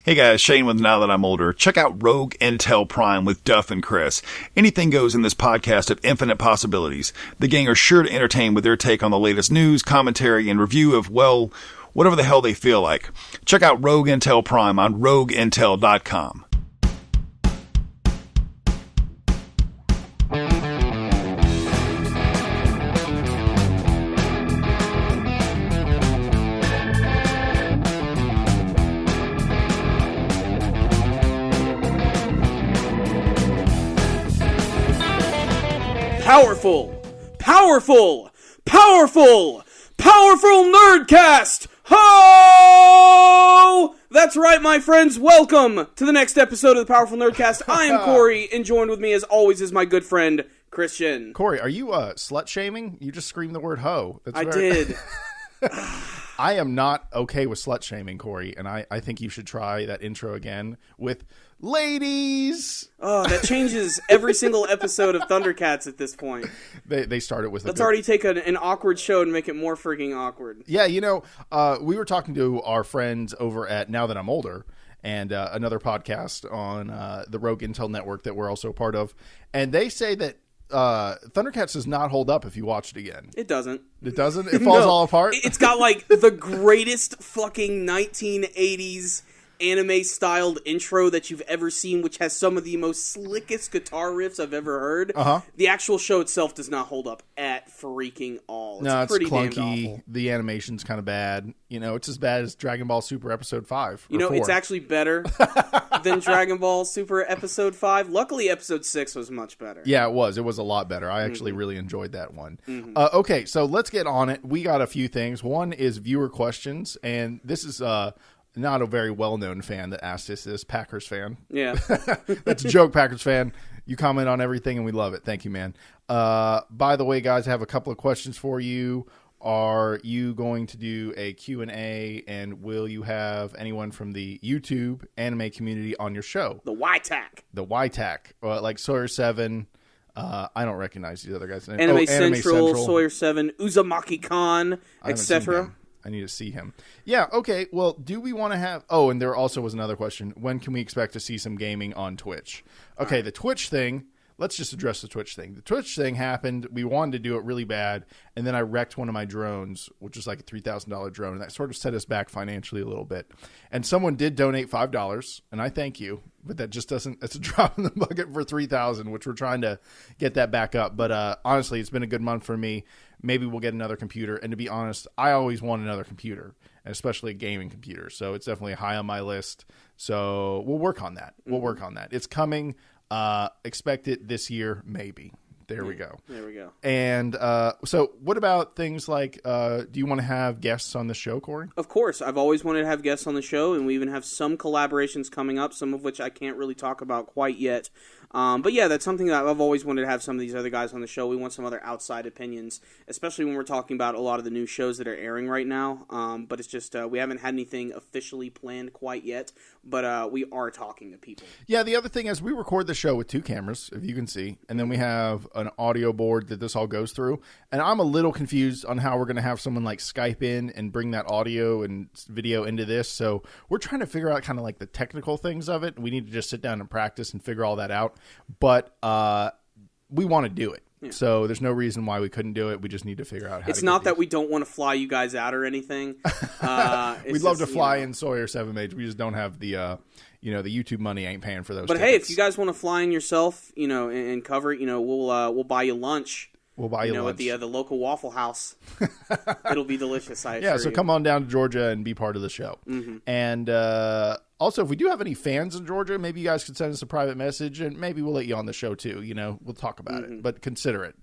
Hey guys, Shane with Now That I'm Older. Check out Rogue Intel Prime with Duff and Chris. Anything goes in this podcast of infinite possibilities. The gang are sure to entertain with their take on the latest news, commentary, and review of, well, whatever the hell they feel like. Check out Rogue Intel Prime on rogueintel.com. Powerful Nerdcast! Ho! That's right, my friends. Welcome to the next episode of the Powerful Nerdcast. I am Corey, and joined with me, as always, is my good friend, Christian. Corey, are you slut-shaming? You just screamed the word ho. I did. I am not okay with slut-shaming, Corey, and I think you should try that intro again with ladies. Oh, that changes every single episode of Thundercats at this point. They started with... Let's already take an awkward show and make it more freaking awkward. Yeah, you know, we were talking to our friends over at Now That I'm Older, and another podcast on the Rogue Intel Network that we're also a part of, and they say that Thundercats does not hold up if you watch it again. It doesn't. It doesn't? It falls all apart? It's got, like, the greatest fucking 1980s anime-styled intro that you've ever seen, which has some of the most slickest guitar riffs I've ever heard. The actual show itself does not hold up at freaking all. It's pretty clunky. Damn awful. The animation's kind of bad. You know, it's as bad as Dragon Ball Super Episode 5. You know, 4. It's actually better than Dragon Ball Super Episode 5. Luckily, Episode 6 was much better. Yeah, it was. It was a lot better. I actually really enjoyed that one. Okay, so let's get on it. We got a few things. One is viewer questions, and this is... not a very well-known fan that asked us this, Packers fan. Yeah. That's a joke, Packers fan. You comment on everything, and we love it. Thank you, man. By the way, guys, I have a couple of questions for you. Are you going to do a Q&A, and will you have anyone from the YouTube anime community on your show? The YTAC. The YTAC. Like Sawyer 7. I don't recognize these other guys' names. Anime Central, Sawyer 7, Uzumaki Khan, etc. I need to see him. Yeah, okay. Well, do we want to have... Oh, and there also was another question. When can we expect to see some gaming on Twitch? Okay, the Twitch thing... Let's just address the Twitch thing. The Twitch thing happened. We wanted to do it really bad, and then I wrecked one of my drones, which is like a $3,000 drone, and that sort of set us back financially a little bit. And someone did donate $5, and I thank you, but that just doesn't... It's a drop in the bucket for $3,000, which we're trying to get that back up. But honestly, it's been a good month for me. Maybe we'll get another computer. And to be honest, I always want another computer, and especially a gaming computer. So it's definitely high on my list. So we'll work on that. We'll work on that. It's coming. Expect it this year, maybe. There we go. There we go. And so what about things like, do you want to have guests on the show, Corey? Of course. I've always wanted to have guests on the show, and we even have some collaborations coming up, some of which I can't really talk about quite yet. But yeah, that's something that I've always wanted to have some of these other guys on the show. We want some other outside opinions, especially when we're talking about a lot of the new shows that are airing right now. But it's just, we haven't had anything officially planned quite yet, but we are talking to people. Yeah, the other thing is we record the show with 2 cameras, if you can see, and then we have an audio board that this all goes through. And I'm a little confused on how we're going to have someone like Skype in and bring that audio and video into this. So we're trying to figure out kind of like the technical things of it. We need to just sit down and practice and figure all that out. But we want to do it. Yeah. So there's no reason why we couldn't do it. We just need to figure out how It's not that we don't want to fly you guys out or anything. We'd love to fly in Sawyer 7 Mage. We just don't have the, the YouTube money ain't paying for those But tickets. hey, if you guys want to fly in yourself, and cover it, we'll buy you lunch. We'll buy you lunch. At the local Waffle House. It'll be delicious, I assure Yeah, so you. Come on down to Georgia and be part of the show. Mm-hmm. And also, if we do have any fans in Georgia, maybe you guys could send us a private message, and maybe we'll let you on the show, too. We'll talk about it. But consider it.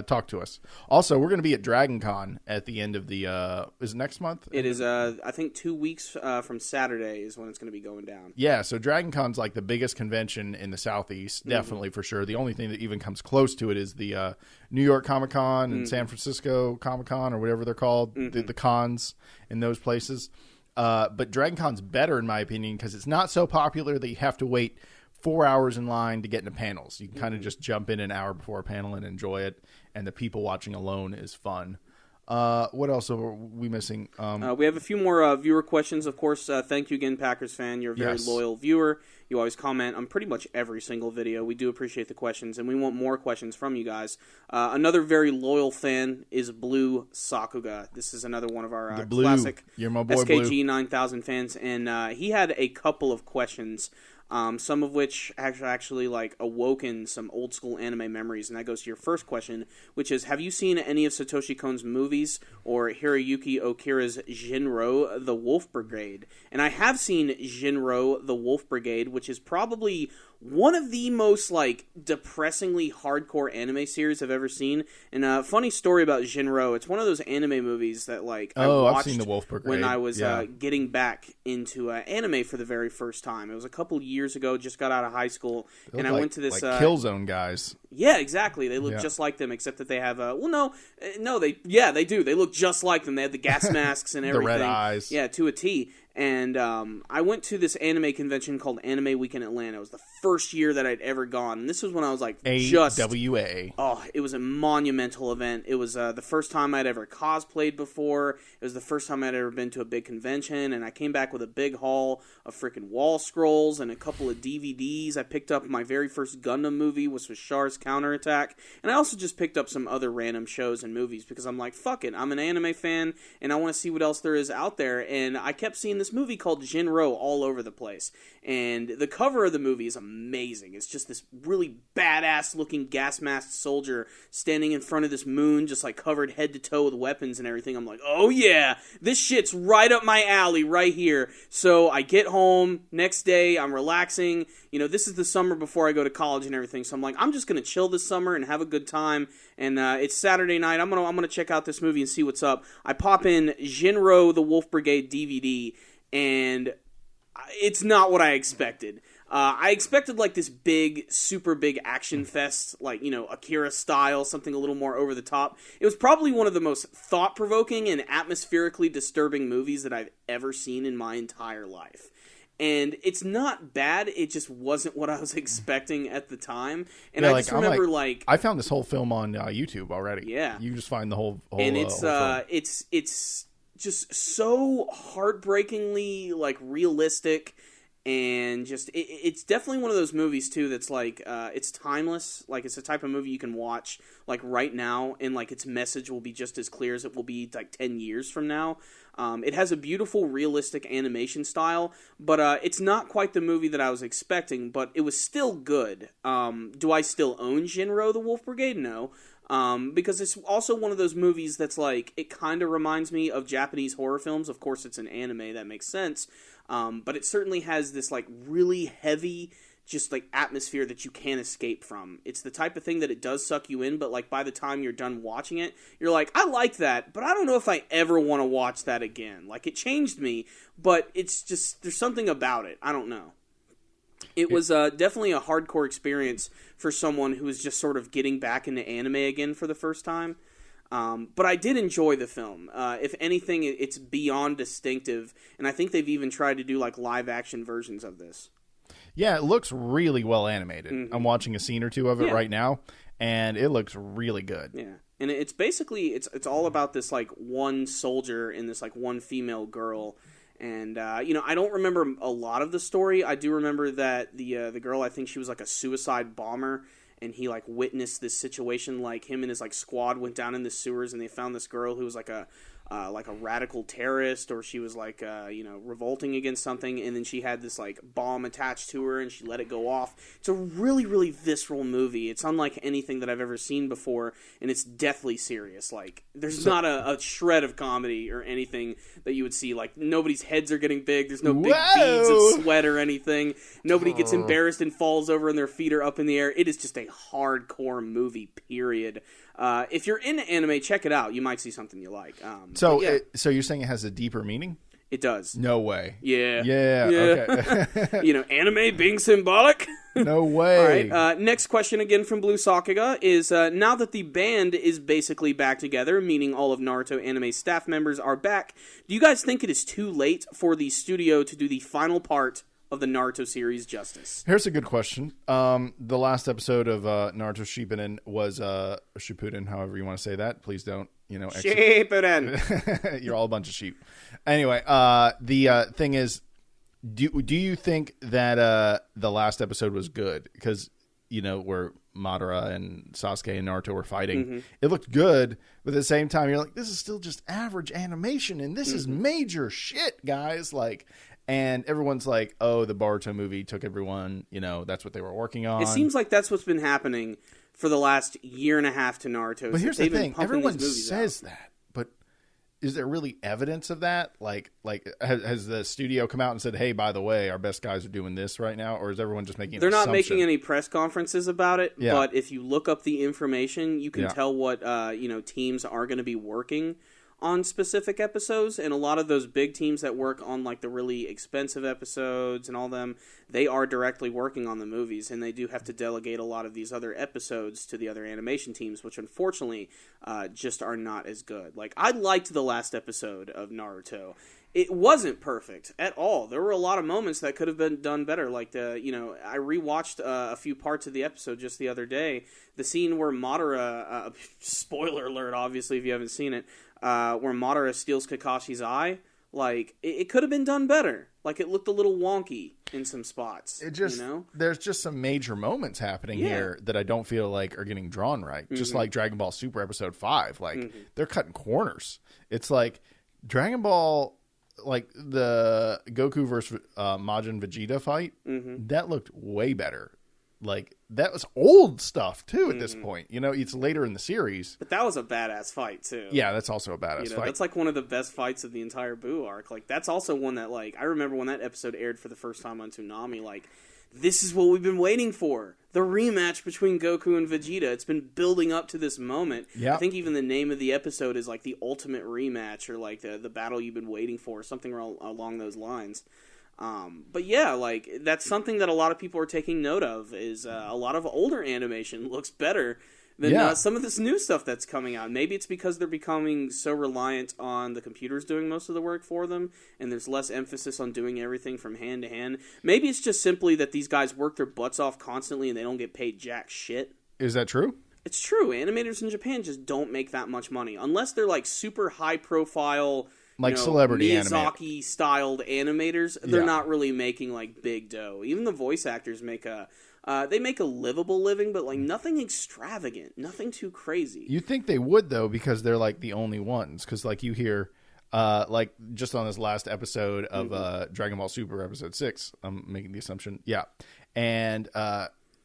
Talk to us. Also, we're going to be at Dragon Con at the end of the... is it next month? It is, I think, 2 weeks from Saturday is when it's going to be going down. Yeah, so Dragon Con's like the biggest convention in the Southeast, definitely for sure. The only thing that even comes close to it is the New York Comic Con and San Francisco Comic Con, or whatever they're called, the cons in those places. But Dragon Con's better, in my opinion, because it's not so popular that you have to wait 4 hours in line to get into panels. You can kind of just jump in an hour before a panel and enjoy it, and the people watching alone is fun. What else are we missing? We have a few more viewer questions. Of course, thank you again, Packers fan. You're a very loyal viewer. You always comment on pretty much every single video. We do appreciate the questions, and we want more questions from you guys. Another very loyal fan is Blue Sakuga. This is another one of our classic You're my boy, SKG Blue. 9000 fans, and he had a couple of questions. Some of which actually like awoken some old school anime memories, and that goes to your first question, which is: have you seen any of Satoshi Kon's movies or Hiroyuki Okira's Jinro: The Wolf Brigade? And I have seen Jinro: The Wolf Brigade, which is probably one of the most like depressingly hardcore anime series I've ever seen. And a funny story about Jinro: it's one of those anime movies that like I watched I've seen The Wolf Brigade when I was getting back into anime for the very first time. It was a couple years ago, just got out of high school, and I went to this Killzone guys. Yeah, exactly. They look just like them, except that they have they do. They look just like them. They had the gas masks and everything. The red eyes. Yeah, to a T. And I went to this anime convention called Anime Week in Atlanta. It was the first year that I'd ever gone. And this was when I was like AWA. Oh, it was a monumental event. It was the first time I'd ever cosplayed before. It was the first time I'd ever been to a big convention. And I came back with a big haul of freaking wall scrolls and a couple of DVDs. I picked up my very first Gundam movie, which was Char's Counterattack. And I also just picked up some other random shows and movies because I'm like, fuck it. I'm an anime fan and I want to see what else there is out there. And I kept seeing this movie called Jinro all over the place, and the cover of the movie is amazing. It's just this really badass looking gas masked soldier standing in front of this moon, just like covered head to toe with weapons and everything. I'm like, oh yeah, this shit's right up my alley right here. So I get home next day, I'm relaxing. You know, this is the summer before I go to college and everything, so I'm like, I'm just gonna chill this summer and have a good time. And it's Saturday night. I'm gonna check out this movie and see what's up. I pop in Jinro: The Wolf Brigade DVD. And it's not what I expected. I expected like this big, super big action fest, like, you know, Akira style, something a little more over the top. It was probably one of the most thought-provoking and atmospherically disturbing movies that I've ever seen in my entire life. And it's not bad, it just wasn't what I was expecting at the time. And I just remember, I found this whole film on YouTube already. Yeah. You just find the whole and it's whole film. It's just so heartbreakingly like realistic, and just it's definitely one of those movies too that's like it's timeless. Like it's the type of movie you can watch like right now, and like its message will be just as clear as it will be like 10 years from now. It has a beautiful realistic animation style, but it's not quite the movie that I was expecting, but it was still good. Do I still own Jinro: The Wolf Brigade? No. Because it's also one of those movies that's like, it kind of reminds me of Japanese horror films. Of course, it's an anime, that makes sense. But it certainly has this like really heavy, just like atmosphere that you can't escape from. It's the type of thing that it does suck you in, but like by the time you're done watching it, you're like, I like that, but I don't know if I ever want to watch that again. Like it changed me, but it's just, there's something about it. I don't know. It was definitely a hardcore experience for someone who was just sort of getting back into anime again for the first time. But I did enjoy the film. If anything, it's beyond distinctive, and I think they've even tried to do like live-action versions of this. Yeah, it looks really well animated. Mm-hmm. I'm watching a scene or two of it right now, and it looks really good. Yeah, and it's basically, it's all about this like one soldier and this like one female girl. And, you know, I don't remember a lot of the story. I do remember that the girl, I think she was like a suicide bomber, and he like witnessed this situation. Like him and his like squad went down in the sewers, and they found this girl who was like a radical terrorist, or she was like you know, revolting against something, and then she had this like bomb attached to her and she let it go off. It's a really, really visceral movie. It's unlike anything that I've ever seen before, and it's deathly serious. Like there's not a shred of comedy or anything that you would see. Like nobody's heads are getting big. There's no big beads of sweat or anything. Nobody gets embarrassed and falls over and their feet are up in the air. It is just a hardcore movie, period. If you're into anime, check it out. You might see something you like. So you're saying it has a deeper meaning? It does. No way. Yeah. Okay. You know, anime being symbolic? No way. All right. Next question again from Blue Sakuga is, now that the band is basically back together, meaning all of Naruto anime staff members are back, do you guys think it is too late for the studio to do the final part of the Naruto series justice? Here's a good question. The last episode of Naruto Shippuden was Shippuden, however you want to say that. Please don't Shippuden. You're all a bunch of sheep. Anyway, the thing is, do you think that the last episode was good? Because, where Madara and Sasuke and Naruto were fighting, it looked good, but at the same time, you're like, this is still just average animation, and this is major shit, guys. Like, and everyone's like, oh, the Boruto movie took everyone, that's what they were working on. It seems like that's what's been happening for the last year and a half to Naruto. But here's the thing, everyone says that, but is there really evidence of that? Like has the studio come out and said, hey, by the way, our best guys are doing this right now? Or is everyone just making They're an not assumption? making any press conferences about it, but if you look up the information, you can tell what teams are going to be working on specific episodes, and a lot of those big teams that work on like the really expensive episodes and all them, they are directly working on the movies, and they do have to delegate a lot of these other episodes to the other animation teams, which unfortunately just are not as good. Like, I liked the last episode of Naruto. It wasn't perfect at all. There were a lot of moments that could have been done better. Like I rewatched a few parts of the episode just the other day. The scene where Madara, spoiler alert, obviously, if you haven't seen it, where Madara steals Kakashi's eye, like, it could have been done better. Like, it looked a little wonky in some spots. It just, there's just some major moments happening here that I don't feel like are getting drawn right. Just like Dragon Ball Super Episode 5. Like, they're cutting corners. It's like Dragon Ball, like the Goku versus Majin Vegeta fight, that looked way better. Like, that was old stuff, too, at this point. It's later in the series. But that was a badass fight, too. Yeah, that's also a badass fight. That's, like, one of the best fights of the entire Buu arc. Like, that's also one that, like, I remember when that episode aired for the first time on Toonami, like, this is what we've been waiting for. The rematch between Goku and Vegeta. It's been building up to this moment. Yep. I think even the name of the episode is, like, the ultimate rematch, or, like, the battle you've been waiting for, something along those lines. But yeah, like, that's something that a lot of people are taking note of, is a lot of older animation looks better than some of this new stuff that's coming out. Maybe it's because they're becoming so reliant on the computers doing most of the work for them, and there's less emphasis on doing everything from hand to hand. Maybe it's just simply that these guys work their butts off constantly and they don't get paid jack shit. Is that true? It's true. Animators in Japan just don't make that much money. Unless they're, like, super high-profile, like celebrity Miyazaki-styled animators, they're not really making, like, big dough. Even the voice actors make a livable living, but, like, nothing extravagant, nothing too crazy. You think they would, though, because they're, like, the only ones. Because, like, you hear, like, just on this last episode of Dragon Ball Super Episode 6, I'm making the assumption, and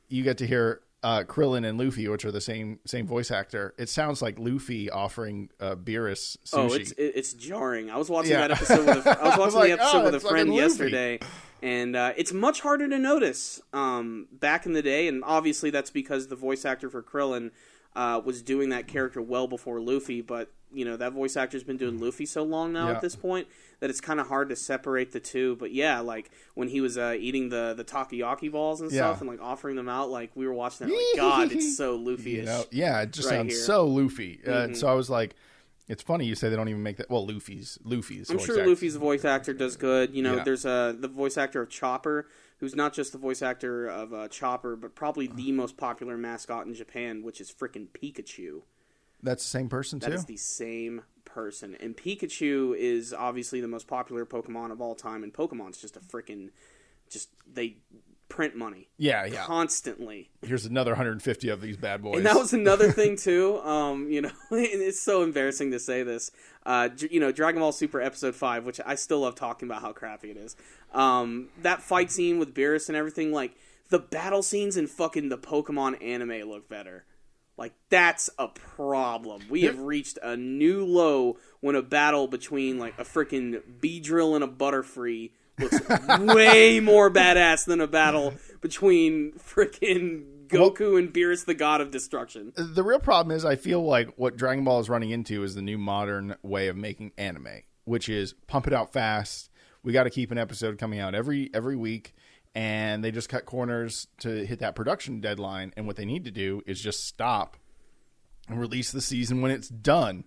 you get to hear Krillin and Luffy, which are the same voice actor. It sounds like Luffy offering Beerus sushi. Oh, it's jarring. I was watching that episode with the episode with a friend yesterday, and it's much harder to notice back in the day, and obviously that's because the voice actor for Krillin was doing that character well before Luffy, but that voice actor's been doing Luffy so long now at this point that it's kind of hard to separate the two. But yeah, like when he was eating the takoyaki balls and stuff and like offering them out, like we were watching that, like, God, it's so Luffy-ish. It just sounds so Luffy. So I was like, it's funny you say they don't even make that. Well, Luffy's. I'm sure Luffy's voice actor does good. There's the voice actor of Chopper, who's not just the voice actor of Chopper, but probably the most popular mascot in Japan, which is frickin' Pikachu. That's the same person, too? That is the same person. And Pikachu is obviously the most popular Pokemon of all time, and Pokemon's just a frickin'... they print money. Yeah. Constantly. Here's another 150 of these bad boys. And that was another thing, too. It's so embarrassing to say this. Dragon Ball Super Episode 5, which I still love talking about how crappy it is. That fight scene with Beerus and everything, like, the battle scenes in fucking the Pokemon anime look better. Like, that's a problem. We have reached a new low when a battle between, like, a freaking Beedrill and a Butterfree looks way more badass than a battle between freaking Goku and Beerus, the God of Destruction. The real problem is I feel like what Dragon Ball is running into is the new modern way of making anime, which is pump it out fast. We got to keep an episode coming out every week. And they just cut corners to hit that production deadline. And what they need to do is just stop and release the season when it's done.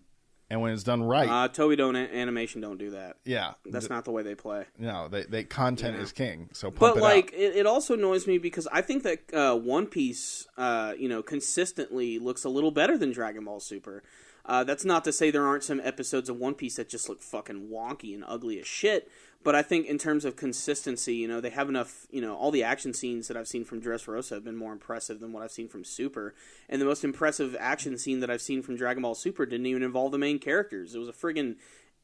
And when it's done right. Toei Animation don't do that. Yeah. That's not the way they play. No, they content is king. So pump but, it like, out. it also annoys me because I think that One Piece, consistently looks a little better than Dragon Ball Super. That's not to say there aren't some episodes of One Piece that just look fucking wonky and ugly as shit. But I think in terms of consistency, they have enough, all the action scenes that I've seen from Dressrosa have been more impressive than what I've seen from Super. And the most impressive action scene that I've seen from Dragon Ball Super didn't even involve the main characters. It was a friggin'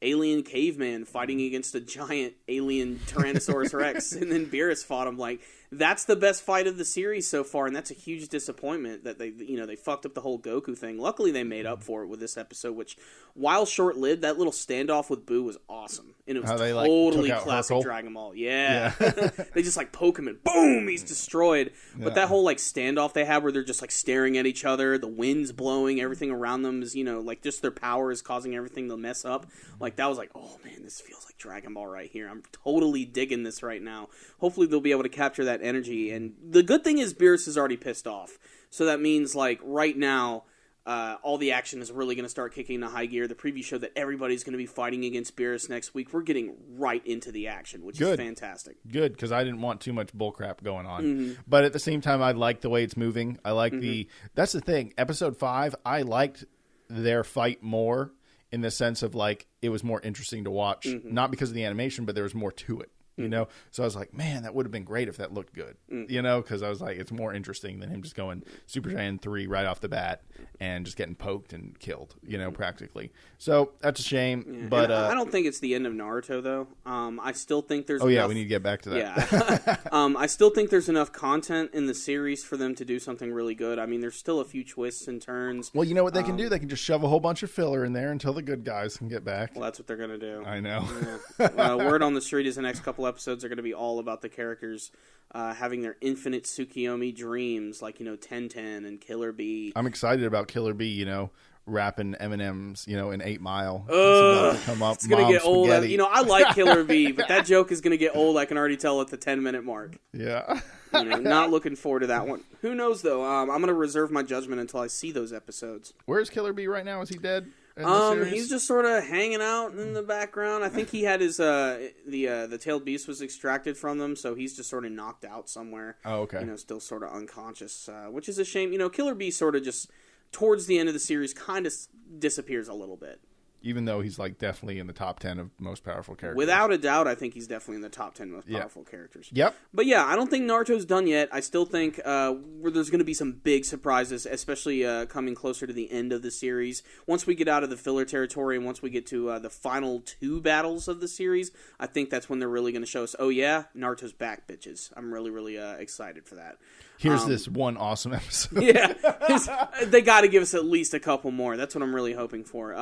alien caveman fighting against a giant alien Tyrannosaurus Rex, and then Beerus fought him. Like, that's the best fight of the series so far, and that's a huge disappointment that they fucked up the whole Goku thing. Luckily, they made up for it with this episode, which, while short-lived, that little standoff with Boo was awesome, and it was totally classic Hercule? Dragon Ball. Yeah. They just, poke him, and boom, he's destroyed. Yeah. But that whole, standoff they have where they're just, staring at each other, the wind's blowing, everything around them is, just their power is causing everything to mess up. That was oh, man, this feels like Dragon Ball right here. I'm totally digging this right now. Hopefully they'll be able to capture that energy. And the good thing is Beerus is already pissed off. So that means, right now, all the action is really going to start kicking into high gear. The preview showed that everybody's going to be fighting against Beerus next week. We're getting right into the action, which is fantastic. Good, because I didn't want too much bullcrap going on. Mm-hmm. But at the same time, I like the way it's moving. I like that's the thing. Episode 5, I liked their fight more, in the sense of it was more interesting to watch, not because of the animation, but there was more to it, So I was like, man, that would have been great if that looked good, because I was like, it's more interesting than him just going Super Saiyan 3 right off the bat and just getting poked and killed, practically. So that's a shame, but I don't think it's the end of Naruto though. I still think there's we need to get back to that. Yeah. I still think there's enough content in the series for them to do something really good. I mean, there's still a few twists and turns. Well, you know what they can do? They can just shove a whole bunch of filler in there until the good guys can get back. Well, that's what they're going to do. I know. Yeah. Word on the street is the next couple episodes are going to be all about the characters having their infinite Tsukiyomi dreams, like, Ten and Killer Bee. I'm excited about Killer Bee, rapping M&Ms, in 8 Mile. It's going to get old. I like Killer Bee, but that joke is going to get old. I can already tell at the 10-minute mark. Yeah. Not looking forward to that one. Who knows, though? I'm going to reserve my judgment until I see those episodes. Where's Killer Bee right now? Is he dead? He's just sort of hanging out in the background. I think he had his the tailed beast was extracted from them, so he's just sort of knocked out somewhere. Oh, okay. Still sort of unconscious, which is a shame. Killer Bee sort of just towards the end of the series kind of disappears a little bit. Even though he's definitely in the top 10 of most powerful characters. Without a doubt, I think he's definitely in the top 10 most powerful characters. Yep. But yeah, I don't think Naruto's done yet. I still think where there's going to be some big surprises, especially coming closer to the end of the series. Once we get out of the filler territory and once we get to the final 2 battles of the series, I think that's when they're really going to show us, oh yeah, Naruto's back, bitches. I'm really, really excited for that. Here's this one awesome episode. Yeah. They got to give us at least a couple more. That's what I'm really hoping for.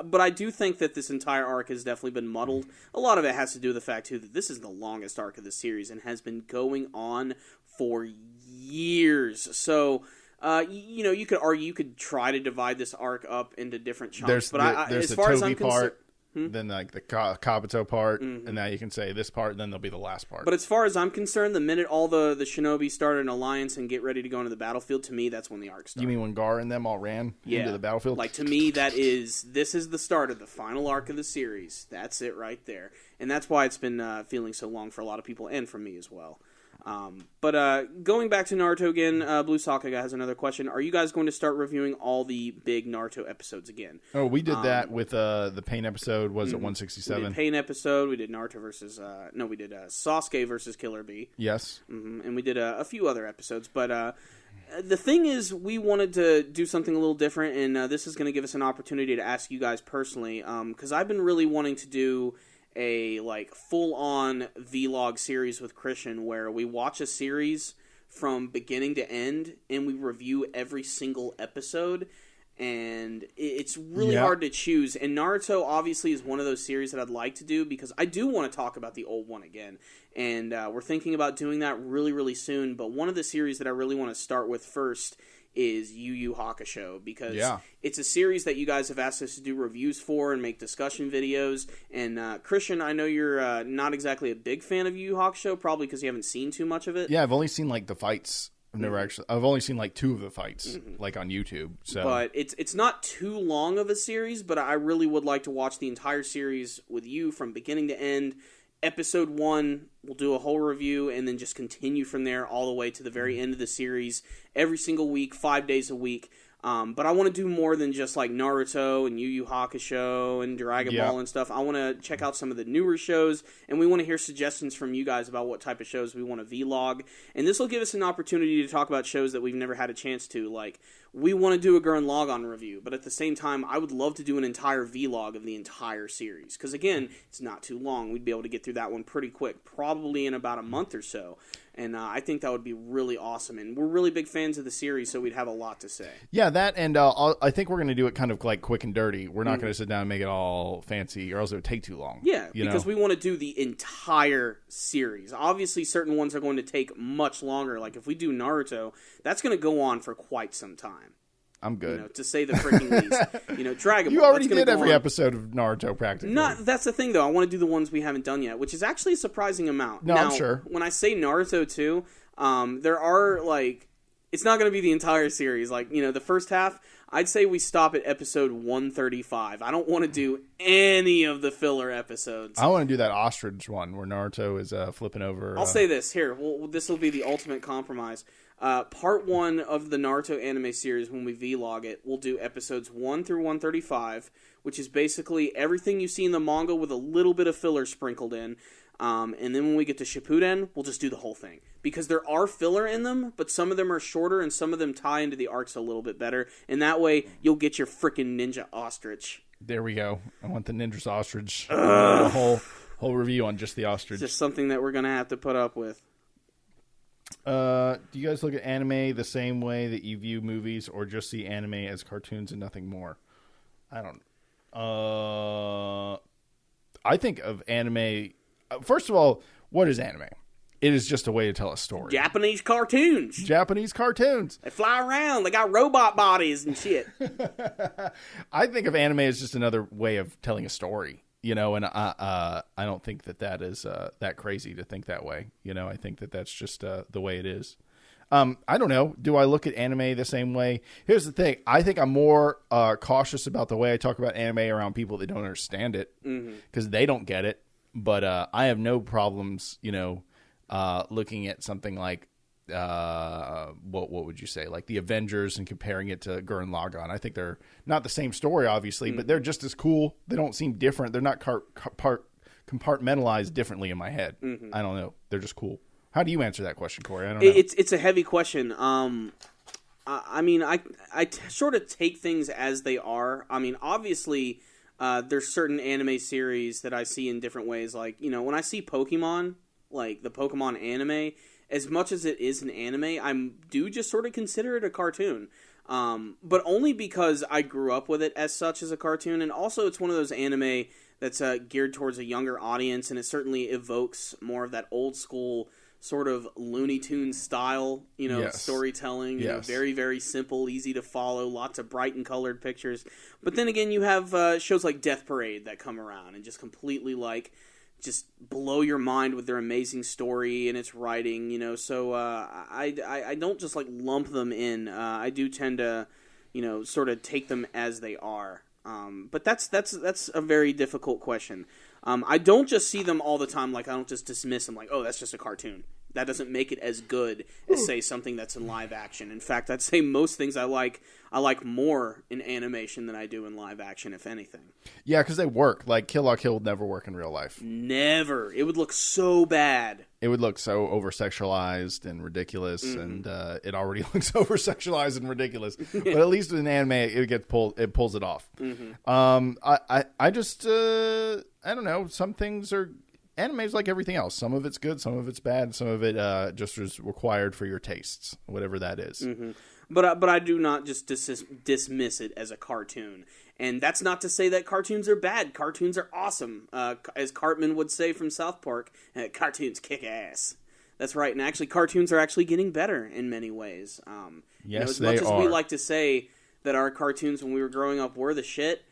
But I do think that this entire arc has definitely been muddled. A lot of it has to do with the fact, too, that this is the longest arc of the series and has been going on for years. So, you could argue, you could try to divide this arc up into different chunks. There's as far as I'm concerned... Then the Kabuto part, and now you can say this part, and then there'll be the last part. But as far as I'm concerned, the minute all the shinobi started an alliance and get ready to go into the battlefield, to me, that's when the arc started. You mean when Gar and them all ran into the battlefield? To me, this is the start of the final arc of the series. That's it right there. And that's why it's been feeling so long for a lot of people, and for me as well. But going back to Naruto again, Blue Sokka has another question. Are you guys going to start reviewing all the big Naruto episodes again? Oh, we did that with the Pain episode. Was it 167? We did Pain episode. We did Naruto versus... we did Sasuke versus Killer Bee. Yes. And we did a few other episodes. But the thing is, we wanted to do something a little different, and this is going to give us an opportunity to ask you guys personally, because I've been really wanting to do a full-on vlog series with Christian where we watch a series from beginning to end and we review every single episode, and it's really hard to choose. And Naruto obviously is one of those series that I'd like to do because I do want to talk about the old one again, and we're thinking about doing that really, really soon. But one of the series that I really want to start with first is Yu Yu Hakusho, because it's a series that you guys have asked us to do reviews for and make discussion videos. And Christian, I know you're not exactly a big fan of Yu Yu Hakusho, probably because you haven't seen too much of it. Yeah, I've only seen the fights. I've only seen 2 of the fights, on YouTube. So, but it's not too long of a series, but I really would like to watch the entire series with you from beginning to end. Episode 1, we'll do a whole review, and then just continue from there all the way to the very end of the series, every single week, 5 days a week. But I want to do more than just like Naruto and Yu Yu Hakusho and Dragon Ball and stuff. I want to check out some of the newer shows, and we want to hear suggestions from you guys about what type of shows we want to vlog. And this will give us an opportunity to talk about shows that we've never had a chance to. Like, we want to do a Gurren Lagann review, but at the same time, I would love to do an entire vlog of the entire series. Because again, it's not too long. We'd be able to get through that one pretty quick, probably in about a month or so. And I think that would be really awesome. And we're really big fans of the series, so we'd have a lot to say. Yeah, that, and I think we're going to do it kind of like quick and dirty. We're not going to sit down and make it all fancy, or else it would take too long. Yeah, because we want to do the entire series. Obviously, certain ones are going to take much longer. Like, if we do Naruto, that's going to go on for quite some time. I'm good. To say the freaking least. Dragon Ball. You already did every episode of Naruto, practically. That's the thing, though. I want to do the ones we haven't done yet, which is actually a surprising amount. No, now, I'm sure. When I say Naruto, too, there are, like... It's not going to be the entire series. Like, the first half, I'd say we stop at episode 135. I don't want to do any of the filler episodes. I want to do that ostrich one where Naruto is flipping over. I'll say this. Here, this will be the ultimate compromise. Part 1 of the Naruto anime series, when we vlog it, we'll do episodes 1 through 135, which is basically everything you see in the manga with a little bit of filler sprinkled in. And then when we get to Shippuden, we'll just do the whole thing. Because there are filler in them, but some of them are shorter and some of them tie into the arcs a little bit better. And that way, you'll get your freaking ninja ostrich. There we go. I want the ninja ostrich. A whole review on just the ostrich. It's just something that we're going to have to put up with. Do you guys look at anime the same way that you view movies, or just see anime as cartoons and nothing more? I don't. I think of anime. First of all, what is anime? It is just a way to tell a story. Japanese cartoons. They fly around. They got robot bodies and shit. I think of anime as just another way of telling a story. And I don't think that is that crazy to think that way. I think that's just the way it is. I don't know. Do I look at anime the same way? Here's the thing. I think I'm more cautious about the way I talk about anime around people that don't understand it because they don't get it. But I have no problems, looking at something like what would you say, like the Avengers, and comparing it to Gurren Lagann. I think they're not the same story, obviously, but they're just as cool. They don't seem different. They're not compartmentalized differently in my head. I don't know. They're just cool. How do you answer that question, Corey? I don't know. It's a heavy question. I sort of take things as they are. I mean, obviously, there's certain anime series that I see in different ways. Like, when I see Pokemon, like the Pokemon anime, as much as it is an anime, I do just sort of consider it a cartoon. But only because I grew up with it as such as a cartoon, and also it's one of those anime that's geared towards a younger audience, and it certainly evokes more of that old school sort of Looney Tunes style, storytelling. Very, very simple, easy to follow, lots of bright and colored pictures. But then again, you have shows like Death Parade that come around and just completely just blow your mind with their amazing story and its writing. So I don't just lump them in. I do tend to, sort of take them as they are. But that's a very difficult question. I don't just see them all the time. I don't just dismiss them oh, that's just a cartoon. That doesn't make it as good as, say, something that's in live action. In fact, I'd say most things I like more in animation than I do in live action, if anything. Yeah, because they work. Kill la Kill would never work in real life. Never. It would look so bad. It would look so over-sexualized and ridiculous, and it already looks over-sexualized and ridiculous. But at least in anime, it pulls it off. I just I don't know. Some things are... Anime is like everything else. Some of it's good, some of it's bad, some of it just is required for your tastes, whatever that is. But I do not just dismiss it as a cartoon. And that's not to say that cartoons are bad. Cartoons are awesome. As Cartman would say from South Park, cartoons kick ass. That's right. And actually, cartoons are actually getting better in many ways. Yes, they are. As much as we like to say that our cartoons when we were growing up were the shit,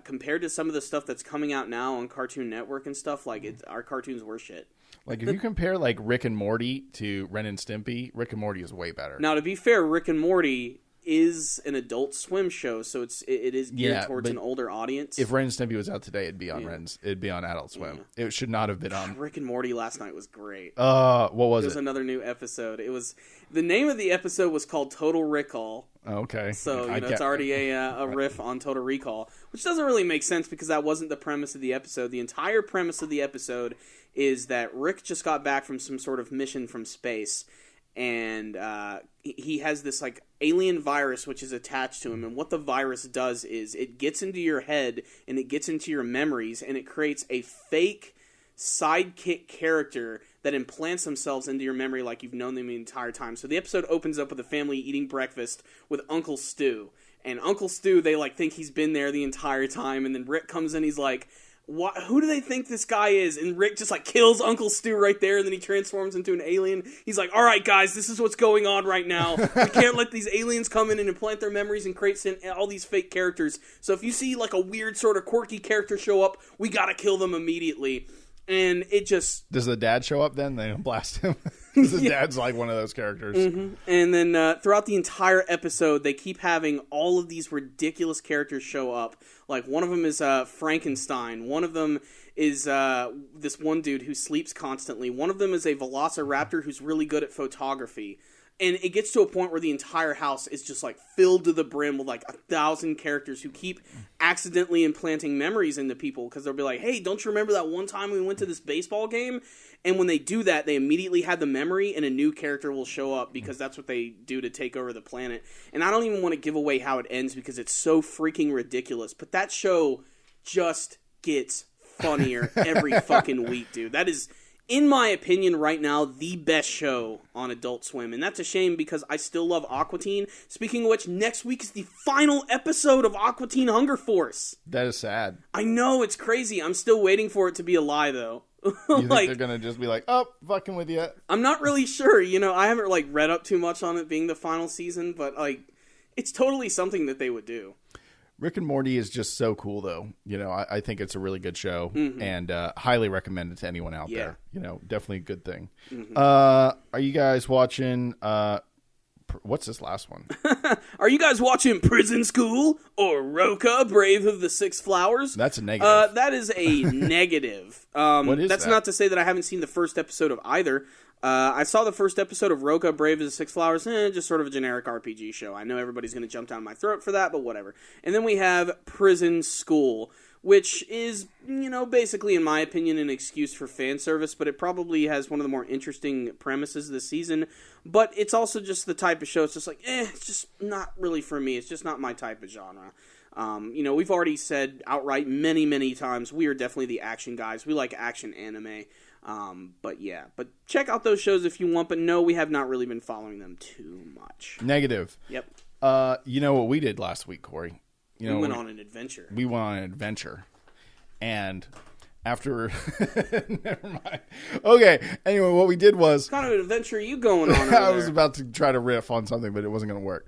compared to some of the stuff that's coming out now on Cartoon Network and stuff, our cartoons were shit. If you compare Rick and Morty to Ren and Stimpy, Rick and Morty is way better. Now, to be fair, Rick and Morty is an Adult Swim show, so it is geared towards an older audience. If Ren and Stimpy was out today, it'd be on it'd be on Adult Swim. It should not have been on. Rick and Morty last night was great. What was it? It was another new episode. The name of the episode was called Total Recall. Okay. So it's already a riff on Total Recall, which doesn't really make sense because that wasn't the premise of the episode. The entire premise of the episode is that Rick just got back from some sort of mission from space, and he has this like alien virus which is attached to him, and what the virus does is it gets into your head and it gets into your memories, and it creates a fake sidekick character that implants themselves into your memory like you've known them the entire time. So the episode opens up with a family eating breakfast with Uncle Stu, and Uncle Stu, they like think he's been there the entire time, and then Rick comes in, he's like, who do they think this guy is? And Rick just like kills Uncle Stu right there, and then he transforms into an alien. He's like, all right, guys, this is what's going on right now. We can't let these aliens come in and implant their memories and create all these fake characters. So if you see like a weird sort of quirky character show up, we gotta kill them immediately. And it just... Does the dad show up then? They don't blast him? The dad's like one of those characters. Mm-hmm. And then throughout the entire episode, they keep having all of these ridiculous characters show up. Like, one of them is Frankenstein. One of them is this one dude who sleeps constantly. One of them is a velociraptor who's really good at photography. And it gets to a point where the entire house is just, like, filled to the brim with, like, 1,000 characters who keep accidentally implanting memories into people. Because they'll be like, hey, don't you remember that one time we went to this baseball game? And when they do that, they immediately have the memory, and a new character will show up because that's what they do to take over the planet. And I don't even want to give away how it ends because it's so freaking ridiculous. But that show just gets funnier every fucking week, dude. That is... in my opinion, right now, the best show on Adult Swim. And that's a shame because I still love Aqua Teen. Speaking of which, next week is the final episode of Aqua Teen Hunger Force. That is sad. I know, it's crazy. I'm still waiting for it to be a lie, though. You think they're going to just be like, oh, fucking with you? I'm not really sure. I haven't, read up too much on it being the final season, but, it's totally something that they would do. Rick and Morty is just so cool, though. I think it's a really good show, and highly recommend it to anyone out there. Definitely a good thing. Mm-hmm. Are you guys watching... what's this last one? Are you guys watching Prison School or Roka, Brave of the Six Flowers? That's a negative. That is a negative. What is that's that? not to say that I haven't seen the first episode of either. I saw the first episode of Roka, Brave of the Six Flowers, just sort of a generic RPG show. I know everybody's going to jump down my throat for that, but whatever. And then we have Prison School, which is, basically, in my opinion, an excuse for fan service, but it probably has one of the more interesting premises this season. But it's also just the type of show, it's just like, it's just not really for me. It's just not my type of genre. We've already said outright many, many times, we are definitely the action guys. We like action anime. But check out those shows if you want, but no, we have not really been following them too much. Negative. Yep. You know what we did last week, Corey? We went on an adventure. We went on an adventure. And after... Never mind. Okay, anyway, what we did was... What kind of an adventure are you going on over I was there? about to try to riff on something, but it wasn't going to work.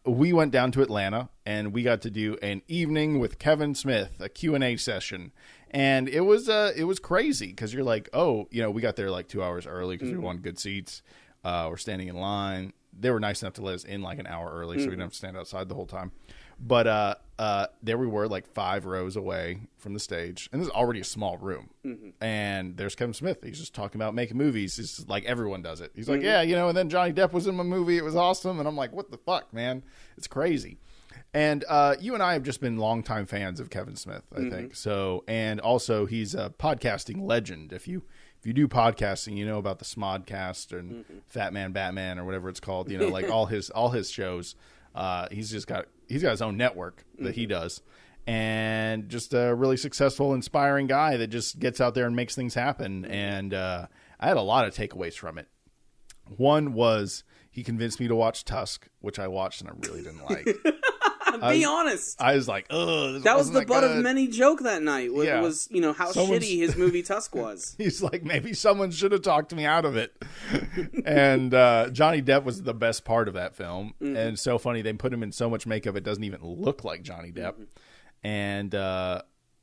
We went down to Atlanta, and we got to do an evening with Kevin Smith, a Q&A session. And it was crazy, because you're like, we got there like 2 hours early because we wanted good seats. We're standing in line. They were nice enough to let us in like an hour early, so we didn't have to stand outside the whole time. But there we were, like 5 rows away from the stage, and this is already a small room. And there's Kevin Smith. He's just talking about making movies. It's like everyone does it. He's like, and then Johnny Depp was in my movie. It was awesome. And I'm like, what the fuck, man? It's crazy. And you and I have just been longtime fans of Kevin Smith, I think. So, and also he's a podcasting legend. If you do podcasting, you know about the Smodcast and Fat Man Batman or whatever it's called. Like all his shows. He's got his own network that he does, and just a really successful, inspiring guy that just gets out there and makes things happen. And I had a lot of takeaways from it. One was he convinced me to watch Tusk, which I watched and I really didn't like. Be honest. I was like, oh, that was the butt of many joke that night. Was how shitty his movie Tusk was. He's like, maybe someone should have talked me out of it. And Johnny Depp was the best part of that film. And it's so funny, they put him in so much makeup it doesn't even look like Johnny Depp. And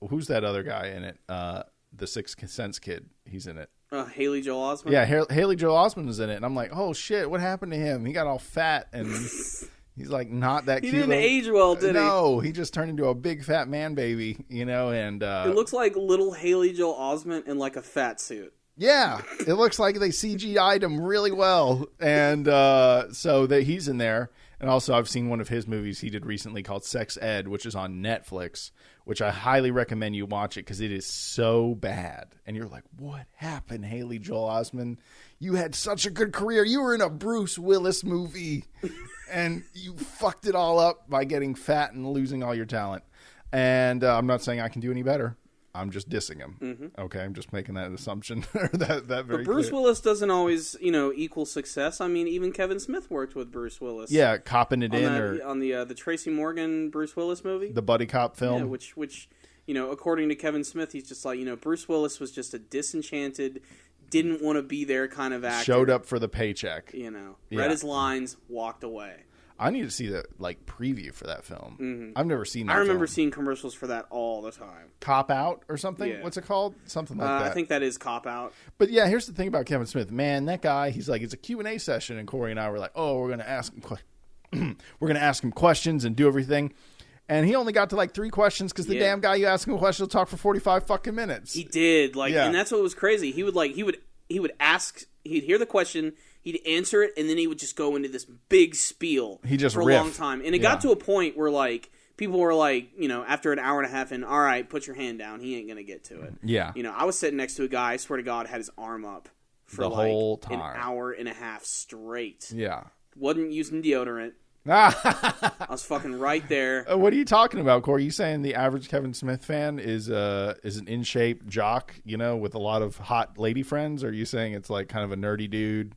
who's that other guy in it? The Sixth Sense kid. He's in it. Haley Joel Osment. Yeah, Haley Joel Osment is in it. And I'm like, oh shit, what happened to him? He got all fat and He's like not that he cute. He didn't age well, did he? No, he just turned into a big fat man baby, and it looks like little Haley Joel Osment in like a fat suit. Yeah, it looks like they CGI'd him really well, and so that he's in there. And also, I've seen one of his movies he did recently called Sex Ed, which is on Netflix, which I highly recommend you watch it because it is so bad. And you're like, what happened, Haley Joel Osment? You had such a good career. You were in a Bruce Willis movie, and you fucked it all up by getting fat and losing all your talent. And I'm not saying I can do any better. I'm just dissing him. Mm-hmm. Okay, I'm just making that assumption. that very. But Bruce clear. Willis doesn't always, equal success. I mean, even Kevin Smith worked with Bruce Willis. Yeah, copping it on the Tracy Morgan Bruce Willis movie, the buddy cop film. Yeah, which according to Kevin Smith, he's just like Bruce Willis was just a disenchanted, didn't want to be there kind of actor. Showed up for the paycheck. Read his lines, walked away. I need to see the preview for that film. Mm-hmm. I've never seen that I remember film. seeing commercials for that all the time. Cop Out or something? Yeah. What's it called? Something like that. I think that is Cop Out. But yeah, here's the thing about Kevin Smith. Man, that guy, he's like, it's a Q&A session, and Corey and I were like, oh, we're going to ask him questions and do everything. And he only got to 3 questions because the damn guy you ask him a question will talk for 45 fucking minutes. He did. And that's what was crazy. He would ask, he'd hear the question, he'd answer it, and then he would just go into this big spiel for a long time. And it got to a point where people were after an hour and a half in, all right, put your hand down. He ain't going to get to it. Yeah. I was sitting next to a guy, I swear to God, had his arm up for the whole time. An hour and a half straight. Yeah. Wasn't using deodorant. I was fucking right there. What are you talking about, Corey? You saying the average Kevin Smith fan is an in shape jock, with a lot of hot lady friends? Or are you saying it's kind of a nerdy dude?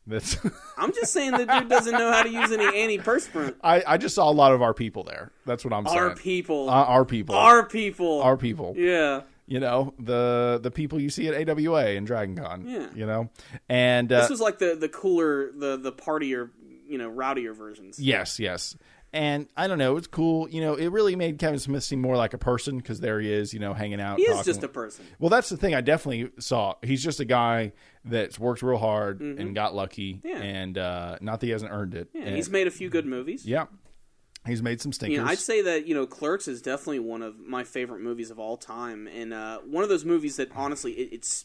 That's I'm just saying the dude doesn't know how to use any antiperspirant. I just saw a lot of our people there. That's what I'm saying. Our people. Our people. Our people. Our people. Yeah. The people you see at AWA and Dragon Con. Yeah. And this was the cooler, the partier, rowdier versions. Yes. And I don't know, it's cool. It really made Kevin Smith seem more like a person because there he is, hanging out. He is just a person. Well, that's the thing I definitely saw. He's just a guy that's worked real hard and got lucky. Yeah. And not that he hasn't earned it. Yeah, and he's made a few good movies. Yeah. He's made some stinkers. I'd say that, Clerks is definitely one of my favorite movies of all time. And one of those movies that, honestly, it's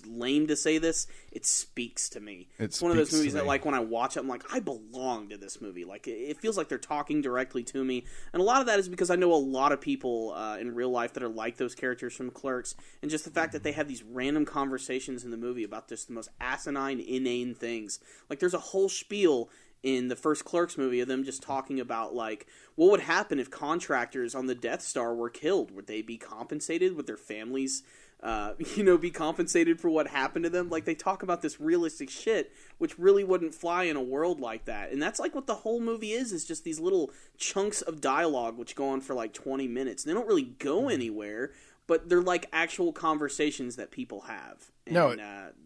lame to say this, it speaks to me. It's one of those movies that, when I watch it, I'm like, I belong to this movie. It feels like they're talking directly to me. And a lot of that is because I know a lot of people in real life that are like those characters from Clerks. And just the fact that they have these random conversations in the movie about just the most asinine, inane things. There's a whole spiel in the first Clerks movie of them just talking about what would happen if contractors on the Death Star were killed? Would they be compensated? Would their families be compensated for what happened to them? They talk about this realistic shit which really wouldn't fly in a world like that. And that's what the whole movie is just these little chunks of dialogue which go on for 20 minutes. They don't really go anywhere, but they're actual conversations that people have. And,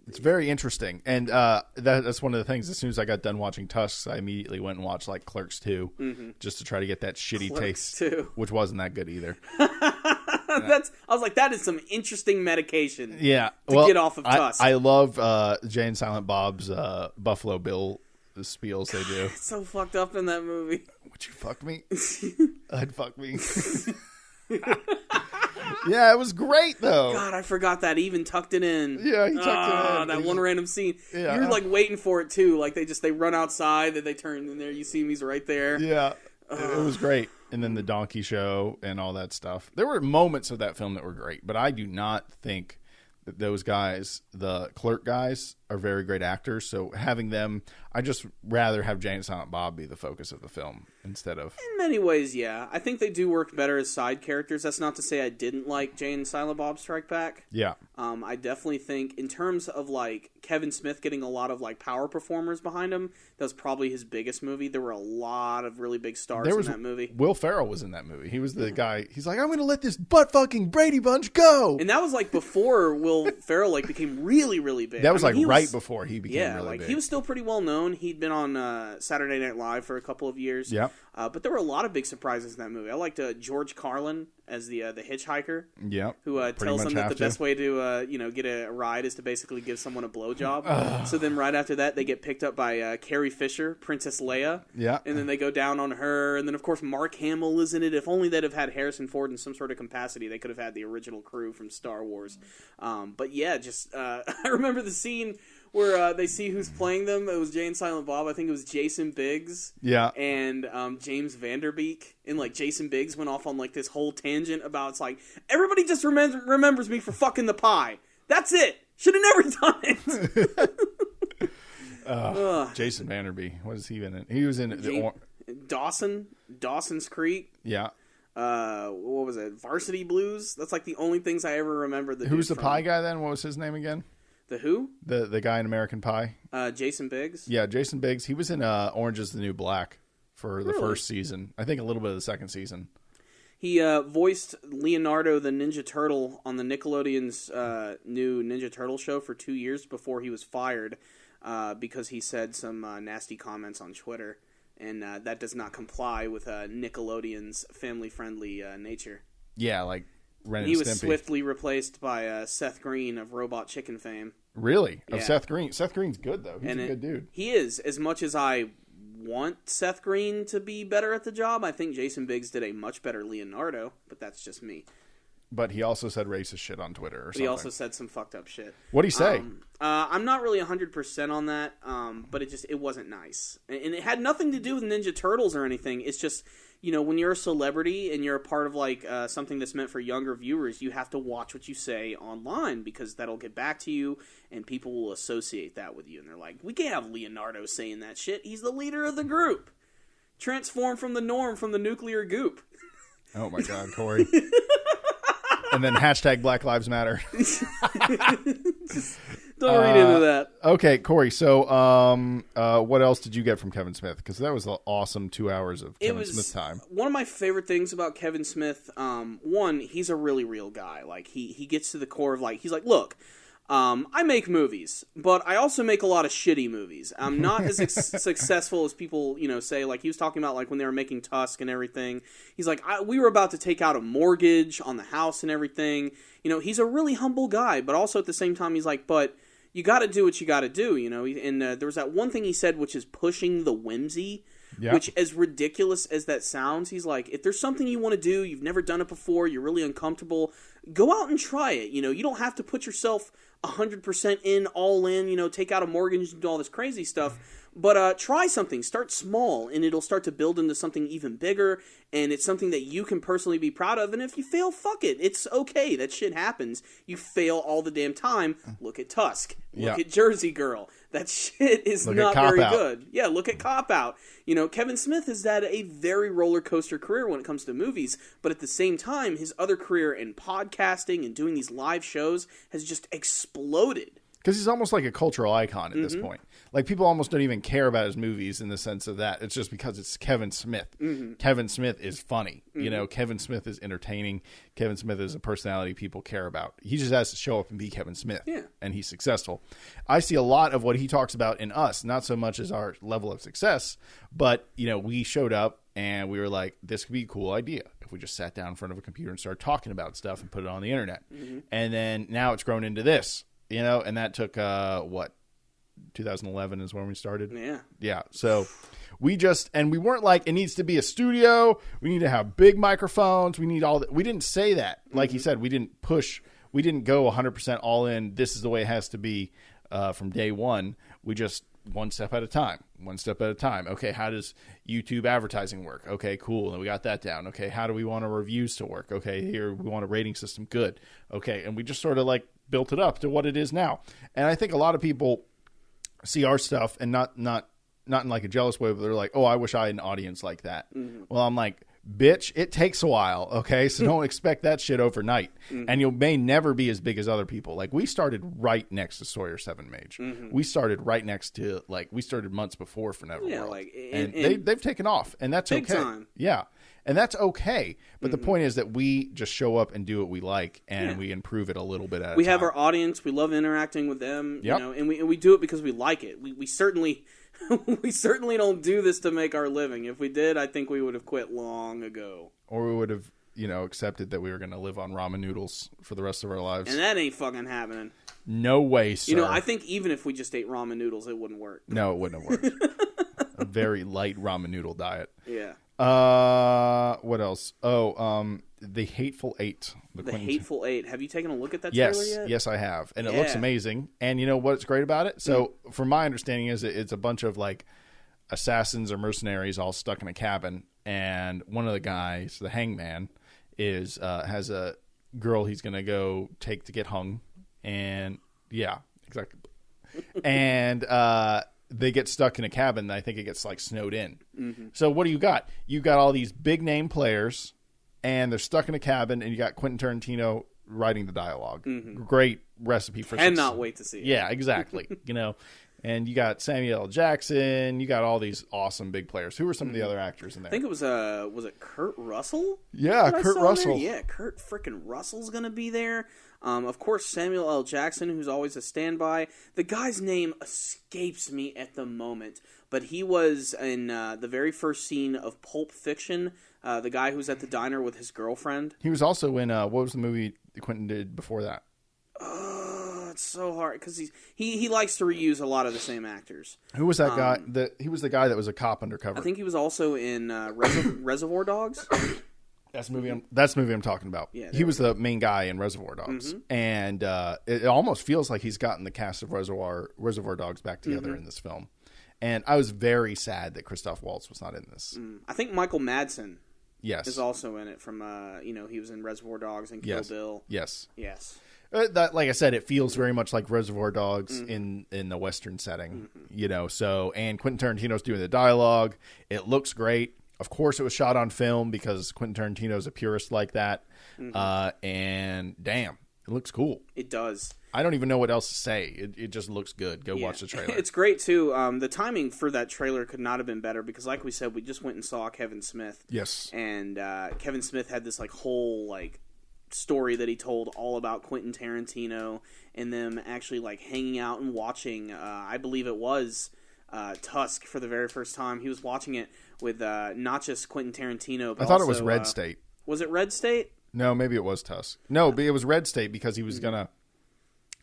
it's very interesting. And that's one of the things. As soon as I got done watching Tusks, I immediately went and watched Clerks 2 just to try to get that shitty Clerks taste, 2. which wasn't that good either. I was like, that is some interesting medication. Yeah, to get off of Tusk. I love Jay and Silent Bob's Buffalo Bill spiels they do. It's so fucked up in that movie. Would you fuck me? I'd fuck me. Yeah, it was great though. God, I forgot that. He even tucked it in. Yeah, he tucked it in. That one random scene. Yeah. You're waiting for it too. They run outside, then they turn in there. You see him, he's right there. Yeah, it was great. And then the donkey show and all that stuff. There were moments of that film that were great, but I do not think that those guys, the Clerk guys, are very great actors. So having them, I just rather have Jay and Silent Bob be the focus of the film instead of... In many ways, yeah. I think they do work better as side characters. That's not to say I didn't like Jay and Silent Bob Strike Back. Yeah. I definitely think in terms of Kevin Smith getting a lot of power performers behind him, that was probably his biggest movie. There were a lot of really big stars in that movie. Will Ferrell was in that movie. He was the guy. He's like, I'm going to let this butt fucking Brady Bunch go. And that was before Will Ferrell became really, really big. That was right before he became really big. He was still pretty well known. He'd been on Saturday Night Live for a couple of years. Yeah. But there were a lot of big surprises in that movie. I liked George Carlin as the hitchhiker. Yep. Who tells them that the best way to get a ride is to basically give someone a blowjob. So then right after that, they get picked up by Carrie Fisher, Princess Leia. Yeah. And then they go down on her. And then, of course, Mark Hamill is in it. If only they'd have had Harrison Ford in some sort of capacity, they could have had the original crew from Star Wars. But yeah, just I remember the scene where they see who's playing them. It was Jay and Silent Bob. I think it was Jason Biggs. Yeah. And James Vanderbeek. And, like, Jason Biggs went off on, like, this whole tangent about, it's like, everybody just remembers me for fucking the pie. That's it. Should have never done it. Jason Vanderbeek. What is he in? He was in Dawson's Creek. Yeah. What was it? Varsity Blues. That's like the only things I ever remember. Who's the pie guy then? What was his name again? The who? The guy in American Pie. Jason Biggs. Yeah, Jason Biggs. He was in Orange Is the New Black for the first season. I think a little bit of the second season. He voiced Leonardo the Ninja Turtle on the Nickelodeon's new Ninja Turtle show for 2 years before he was fired because he said some nasty comments on Twitter. And that does not comply with Nickelodeon's family-friendly nature. Yeah, like Ren and He Stimpy. was swiftly replaced by Seth Green of Robot Chicken fame. Really? Yeah. Of Seth Green? Seth Green's good, though. He's a good dude. He is. As much as I want Seth Green to be better at the job, I think Jason Biggs did a much better Leonardo, but that's just me. But he also said racist shit on Twitter or something. He also said some fucked up shit. What'd he say? I'm not really 100% on that, but it wasn't nice. And it had nothing to do with Ninja Turtles or anything. It's just, when you're a celebrity and you're a part of, like, something that's meant for younger viewers, you have to watch what you say online because that'll get back to you and people will associate that with you. And they're like, we can't have Leonardo saying that shit. He's the leader of the group. Transform from the norm from the nuclear goop. Oh, my God, Corey. And then hashtag Black Lives Matter. Don't read into that. Okay, Corey. So, what else did you get from Kevin Smith? Because that was an awesome 2 hours of Kevin Smith time. One of my favorite things about Kevin Smith. One, he's a really real guy. Like he gets to the core of he's like, look. I make movies, but I also make a lot of shitty movies. I'm not as successful as people, say. Like, he was talking about, like, when they were making Tusk and everything. He's like, we were about to take out a mortgage on the house and everything. He's a really humble guy, but also at the same time, he's like, but you got to do what you got to do, And there was that one thing he said, which is pushing the whimsy. Yeah. Which, as ridiculous as that sounds, he's like, if there's something you want to do, you've never done it before, you're really uncomfortable, go out and try it. You don't have to put yourself 100% in, all in, take out a mortgage and do all this crazy stuff. But try something. Start small, and it'll start to build into something even bigger, and it's something that you can personally be proud of. And if you fail, fuck it. It's okay. That shit happens. You fail all the damn time. Look at Tusk. Look at Jersey Girl. That shit is not very good. Yeah, look at Cop Out. Kevin Smith has had a very roller coaster career when it comes to movies, but at the same time, his other career in podcasting and doing these live shows has just exploded. Because he's almost like a cultural icon at this point. Like, people almost don't even care about his movies in the sense of that. It's just because it's Kevin Smith. Mm-hmm. Kevin Smith is funny. Mm-hmm. Kevin Smith is entertaining. Kevin Smith is a personality people care about. He just has to show up and be Kevin Smith. Yeah. And he's successful. I see a lot of what he talks about in us, not so much as our level of success, but, we showed up and we were like, this could be a cool idea if we just sat down in front of a computer and started talking about stuff and put it on the internet. Mm-hmm. And then now it's grown into this. And that took, 2011 is when we started? Yeah. Yeah. So we weren't like, it needs to be a studio. We need to have big microphones. We need all that. We didn't say that. Like he said, we didn't go 100% all in. This is the way it has to be from day one. We just one step at a time. Okay, how does YouTube advertising work? Okay, cool. And we got that down. Okay, how do we want our reviews to work? Okay, here we want a rating system. Good. Okay, and we just sort of like built it up to what it is now. And I think a lot of people see our stuff and not in like a jealous way, but they're like, oh, I wish I had an audience like that. Mm-hmm. Well, I'm like, bitch, it takes a while, okay? So don't expect that shit overnight. Mm-hmm. And you may never be as big as other people. Like, we started right next to Sawyer 7 Mage. Mm-hmm. We started right next to, we started months before for Neverworld. Yeah, and they've taken off, and that's big okay. Time. Yeah, and that's okay. But the point is that we just show up and do what we like, and we improve it a little bit at a time. We have our audience. We love interacting with them, and we do it because we like it. We certainly... we certainly don't do this to make our living. If we did, I think we would have quit long ago. Or we would have accepted that we were going to live on ramen noodles for the rest of our lives. And that ain't fucking happening. No way, sir. I think even if we just ate ramen noodles, it wouldn't work. No, it wouldn't have worked. A very light ramen noodle diet. Yeah. What else? Oh, The Hateful Eight. The Hateful Eight. Have you taken a look at that trailer yet? Yes, I have. And it looks amazing. And you know what's great about it? So, from my understanding is it's a bunch of, like, assassins or mercenaries all stuck in a cabin. And one of the guys, the hangman, has a girl he's going to go take to get hung. And, yeah, exactly. And, they get stuck in a cabin. I think it gets like snowed in. Mm-hmm. So what do you got? You got all these big name players, and they're stuck in a cabin, and you got Quentin Tarantino writing the dialogue. Mm-hmm. Great recipe for success. Cannot wait to see it. Yeah, exactly. And you got Samuel L. Jackson. You got all these awesome big players. Who are some of the other actors in there? I think it was it Kurt Russell? Yeah, Kurt Russell. Yeah, Kurt freaking Russell's gonna be there. Of course, Samuel L. Jackson, who's always a standby. The guy's name escapes me at the moment, but he was in the very first scene of Pulp Fiction, the guy who's at the diner with his girlfriend. He was also in, what was the movie Quentin did before that? It's so hard, because he likes to reuse a lot of the same actors. Who was that guy? He was the guy that was a cop undercover. I think he was also in Reservoir Dogs. That's the movie I'm talking about. Yeah, he was the main guy in Reservoir Dogs, and it almost feels like he's gotten the cast of Reservoir Dogs back together in this film. And I was very sad that Christoph Waltz was not in this. I think Michael Madsen, is yes, also in it. From he was in Reservoir Dogs and Kill Bill. Yes. That, like I said, it feels very much like Reservoir Dogs in the Western setting. So and Quentin Tarantino's doing the dialogue. It looks great. Of course, it was shot on film because Quentin Tarantino's a purist like that. And damn, it looks cool. It does. I don't even know what else to say. It just looks good. Go watch the trailer. It's great, too. The timing for that trailer could not have been better because, like we said, we just went and saw Kevin Smith. Yes. And Kevin Smith had this whole story that he told all about Quentin Tarantino and them actually hanging out and watching, I believe it was Tusk for the very first time. He was watching it with not just Quentin Tarantino, but I thought also, it was Red State. Was it Red State? No, maybe it was Tusk. No, but it was Red State because he was going to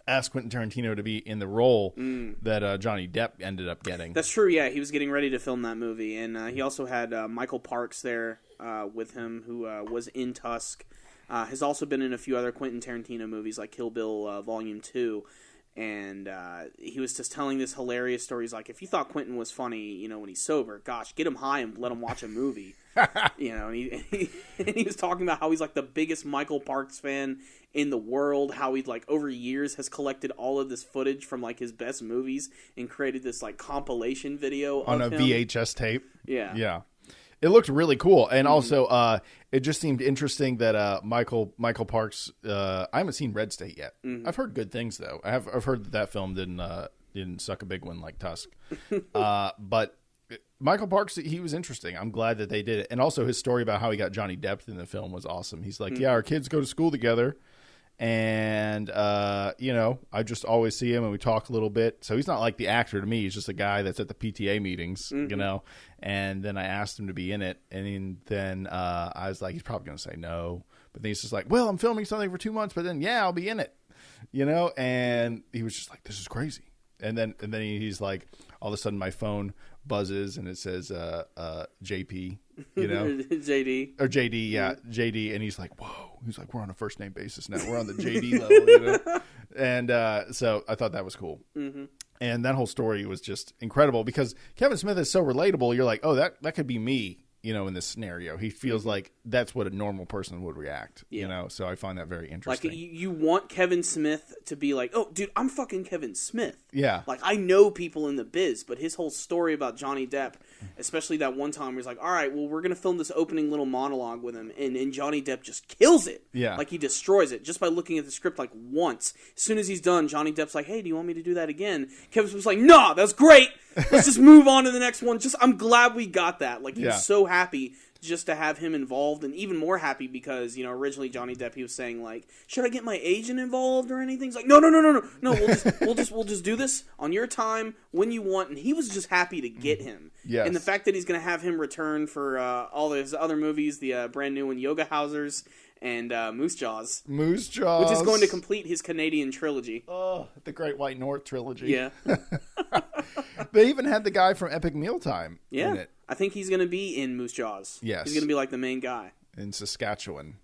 ask Quentin Tarantino to be in the role that Johnny Depp ended up getting. That's true, yeah. He was getting ready to film that movie. And he also had Michael Parks there with him, who was in Tusk. Has also been in a few other Quentin Tarantino movies, like Kill Bill Volume 2. And he was just telling this hilarious story. He's like, if you thought Quentin was funny, when he's sober, gosh, get him high and let him watch a movie. And he was talking about how he's the biggest Michael Parks fan in the world, how he over years has collected all of this footage from his best movies and created this compilation video on of a him. VHS tape. Yeah. It looked really cool, and also it just seemed interesting that Michael Parks. I haven't seen Red State yet. I've heard good things though. I've heard that film didn't suck a big one like Tusk, but Michael Parks, he was interesting. I'm glad that they did it, and also his story about how he got Johnny Depp in the film was awesome. He's like, yeah, our kids go to school together. And, I just always see him and we talk a little bit. So he's not like the actor to me. He's just a guy that's at the PTA meetings, And then I asked him to be in it. And then I was like, he's probably going to say no. But then he's just like, well, I'm filming something for 2 months, but then, I'll be in it. And he was just like, this is crazy. And then he's like, all of a sudden my phone buzzes and it says JP, JD. Or JD, yeah, JD. And he's like, whoa. He's like, we're on a first name basis now. We're on the JD level, And so I thought that was cool. And that whole story was just incredible because Kevin Smith is so relatable. You're like, oh, that could be me. In this scenario, he feels like that's what a normal person would react, so I find that very interesting. You want Kevin Smith to be like, oh, dude, I'm fucking Kevin Smith. Yeah. I know people in the biz, but his whole story about Johnny Depp, especially that one time where he's like, all right, well, we're going to film this opening little monologue with him, and Johnny Depp just kills it. Yeah. He destroys it just by looking at the script, once. As soon as he's done, Johnny Depp's like, hey, do you want me to do that again? Kevin Smith's like, nah, that's great. Let's just move on to the next one. I'm glad we got that. He's so happy just to have him involved, and even more happy because, you know, originally Johnny Depp, he was saying, like, should I get my agent involved or anything? He's like, no, we'll just do this on your time, when you want, and he was just happy to get him. Yes. And the fact that he's going to have him return for all his other movies, the brand new one, Yoga Housers, and Moose Jaws. Moose Jaws. Which is going to complete his Canadian trilogy. Oh, the Great White North trilogy. Yeah. They even had the guy from Epic Mealtime in it. I think he's going to be in Moose Jaws. Yes. He's going to be like the main guy. In Saskatchewan.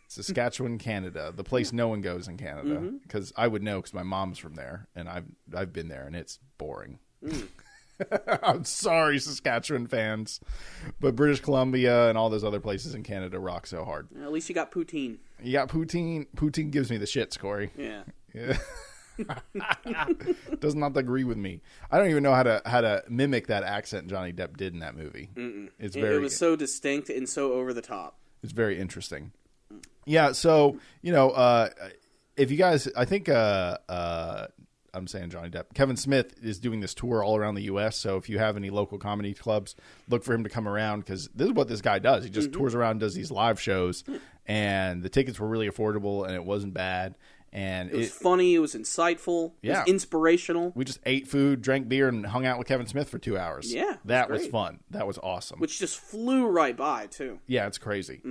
Saskatchewan, Canada. The place no one goes in Canada. Because I would know because my mom's from there. And I've been there and it's boring. I'm sorry, Saskatchewan fans. But British Columbia and all those other places in Canada rock so hard. At least you got poutine. You got poutine. Poutine gives me the shits, Corey. Yeah. Does not agree with me. I don't even know how to mimic that accent Johnny Depp did in that movie. It was so distinct and so over the top. It's very interesting. Yeah, so if you guys, I think I'm saying Johnny Depp, Kevin Smith is doing this tour all around the U.S. So if you have any local comedy clubs, look for him to come around because this is what this guy does. He just tours around, and does these live shows, and the tickets were really affordable, and it wasn't bad. And it was funny. It was insightful. It was inspirational. We just ate food, drank beer, and hung out with Kevin Smith for 2 hours. Yeah. That was fun. That was awesome. Which just flew right by, too. Yeah, it's crazy.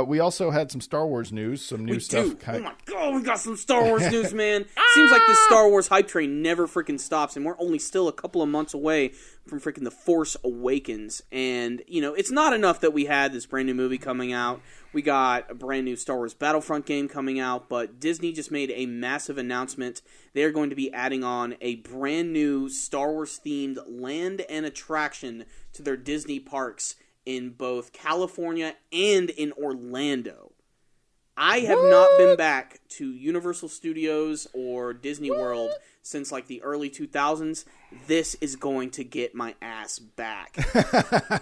We also had some Star Wars news, some new stuff. Oh, my God, we got some Star Wars news, man. Seems like this Star Wars hype train never freaking stops, and we're only still a couple of months away from freaking The Force Awakens. And, you know, it's not enough that we had this brand new movie coming out. We got a brand new Star Wars Battlefront game coming out, but Disney just made a massive announcement. They're going to be adding on a brand new Star Wars-themed land and attraction to their Disney parks in both California and in Orlando. I have not been back to Universal Studios or Disney World since like the early 2000s. This is going to get my ass back.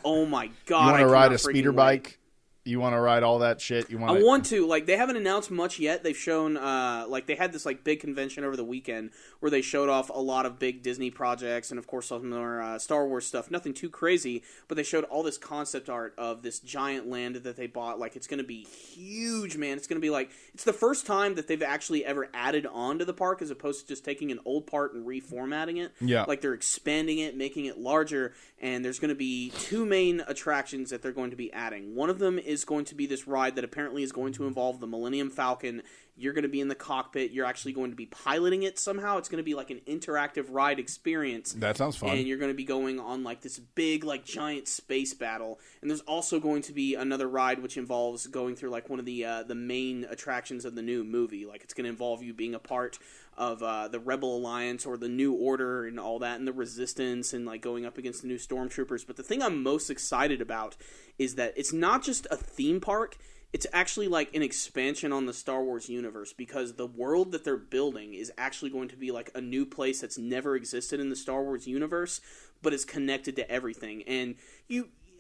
Oh my God. You want to ride a speeder bike? You want to ride all that shit? I want to. Like, they haven't announced much yet. They've shown, they had this, like, big convention over the weekend where they showed off a lot of big Disney projects and, of course, some more Star Wars stuff. Nothing too crazy, but they showed all this concept art of this giant land that they bought. Like, it's going to be huge, man. It's going to be, like, it's the first time that they've actually ever added on to the park as opposed to just taking an old part and reformatting it. Yeah. Like, they're expanding it, making it larger, and there's going to be two main attractions that they're going to be adding. One of them is going to be this ride that apparently is going to involve the Millennium Falcon. You're going to be in the cockpit. You're actually going to be piloting it somehow. It's going to be like an interactive ride experience. That sounds fun. And you're going to be going on like this big, like giant space battle. And there's also going to be another ride which involves going through like one of the main attractions of the new movie. Like it's going to involve you being a part of the Rebel Alliance or the New Order and all that, and the Resistance, and like going up against the new Stormtroopers. But the thing I'm most excited about is that it's not just a theme park. It's actually like an expansion on the Star Wars universe, because the world that they're building is actually going to be like a new place that's never existed in the Star Wars universe, but is connected to everything. And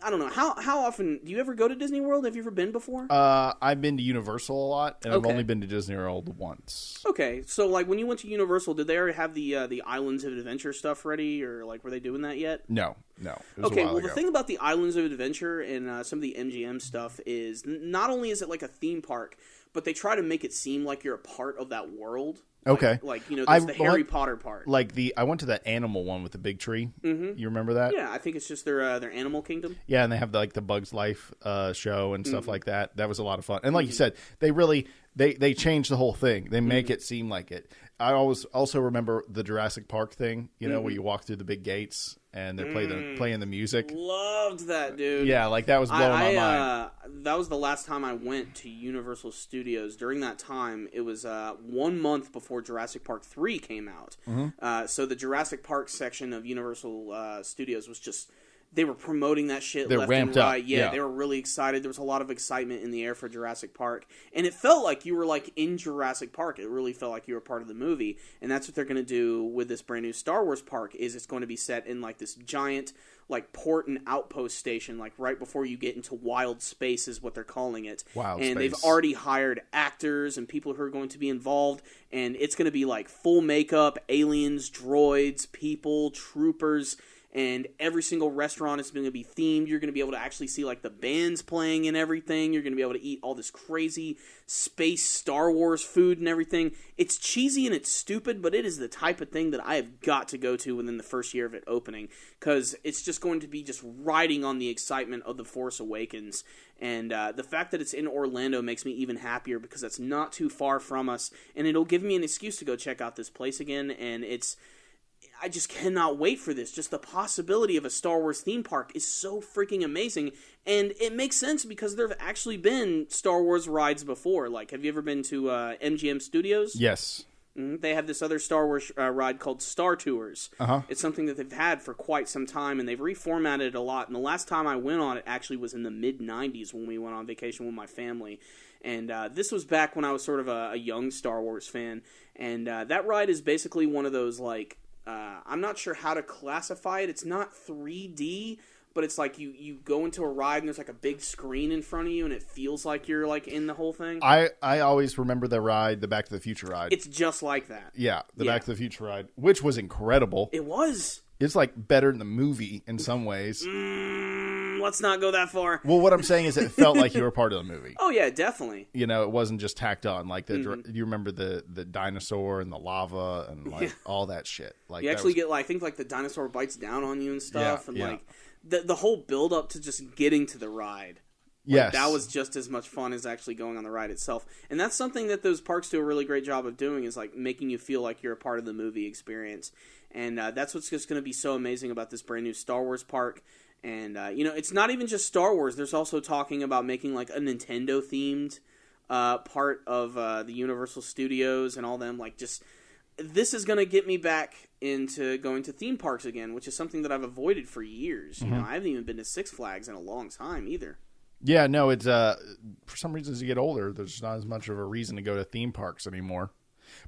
I don't know, how often, do you ever go to Disney World? Have you ever been before? I've been to Universal a lot, and I've only been to Disney World once. Okay, so like when you went to Universal, did they already have the Islands of Adventure stuff ready, or like were they doing that yet? No. It was okay, a while well ago. The thing about the Islands of Adventure and some of the MGM stuff is not only is it like a theme park, but they try to make it seem like you're a part of that world. Okay. Like you know, there's the Harry Potter part. Like I went to that animal one with the big tree. Mm-hmm. You remember that? Yeah, I think it's just their Animal Kingdom. Yeah, and they have like the Bugs Life show and stuff like that. That was a lot of fun. And like you said, they really they changed the whole thing. They make it seem like it. I always also remember the Jurassic Park thing. You know, where you walk through the big gates and they're playing the music. Loved that, dude. Yeah, like that was blowing my mind. That was the last time I went to Universal Studios. During that time, it was 1 month before Jurassic Park 3 came out. Mm-hmm. So the Jurassic Park section of Universal Studios was just... They were promoting that shit left and right. Up. Yeah, they were really excited. There was a lot of excitement in the air for Jurassic Park. And it felt like you were like in Jurassic Park. It really felt like you were part of the movie. And that's what they're going to do with this brand new Star Wars park, is it's going to be set in like this giant like port and outpost station, like right before you get into wild space is what they're calling it. And they've already hired actors and people who are going to be involved. And it's going to be like full makeup, aliens, droids, people, troopers. and every single restaurant is going to be themed. You're going to be able to actually see like the bands playing and everything. You're going to be able to eat all this crazy space Star Wars food and everything. It's cheesy and it's stupid, but it is the type of thing that I have got to go to within the first year of it opening, because it's just going to be just riding on the excitement of The Force Awakens. And the fact that it's in Orlando makes me even happier, because that's not too far from us, and it'll give me an excuse to go check out this place again. And I just cannot wait for this. Just the possibility of a Star Wars theme park is so freaking amazing, and it makes sense because there have actually been Star Wars rides before. Like, have you ever been to MGM Studios? Yes. They have this other Star Wars ride called Star Tours. Uh-huh. It's something that they've had for quite some time, and they've reformatted it a lot. And the last time I went on it actually was in the mid-'90s when we went on vacation with my family. And this was back when I was sort of a young Star Wars fan. And that ride is basically one of those, like, I'm not sure how to classify it. It's not 3D, but it's like you go into a ride and there's like a big screen in front of you and it feels like you're like in the whole thing. I always remember the ride, the Back to the Future ride. It's just like that. Yeah, the Back to the Future ride, which was incredible. It was. It's like better than the movie in some ways. Let's not go that far. Well, what I'm saying is it felt like you were part of the movie. Oh, yeah, definitely. You know, it wasn't just tacked on. Like, you remember the dinosaur and the lava and, like, all that shit. Like, you actually get, like, I think, like, the dinosaur bites down on you and stuff. Yeah, and, like, the whole build-up to just getting to the ride. Yes. That was just as much fun as actually going on the ride itself. And that's something that those parks do a really great job of doing, is, like, making you feel like you're a part of the movie experience. And that's what's just going to be so amazing about this brand new Star Wars park. And, you know, it's not even just Star Wars. There's also talking about making, like, a Nintendo-themed part of the Universal Studios and all them. Like, just, this is going to get me back into going to theme parks again, which is something that I've avoided for years. You know, I haven't even been to Six Flags in a long time either. Yeah, no, it's, for some reason as you get older, there's not as much of a reason to go to theme parks anymore.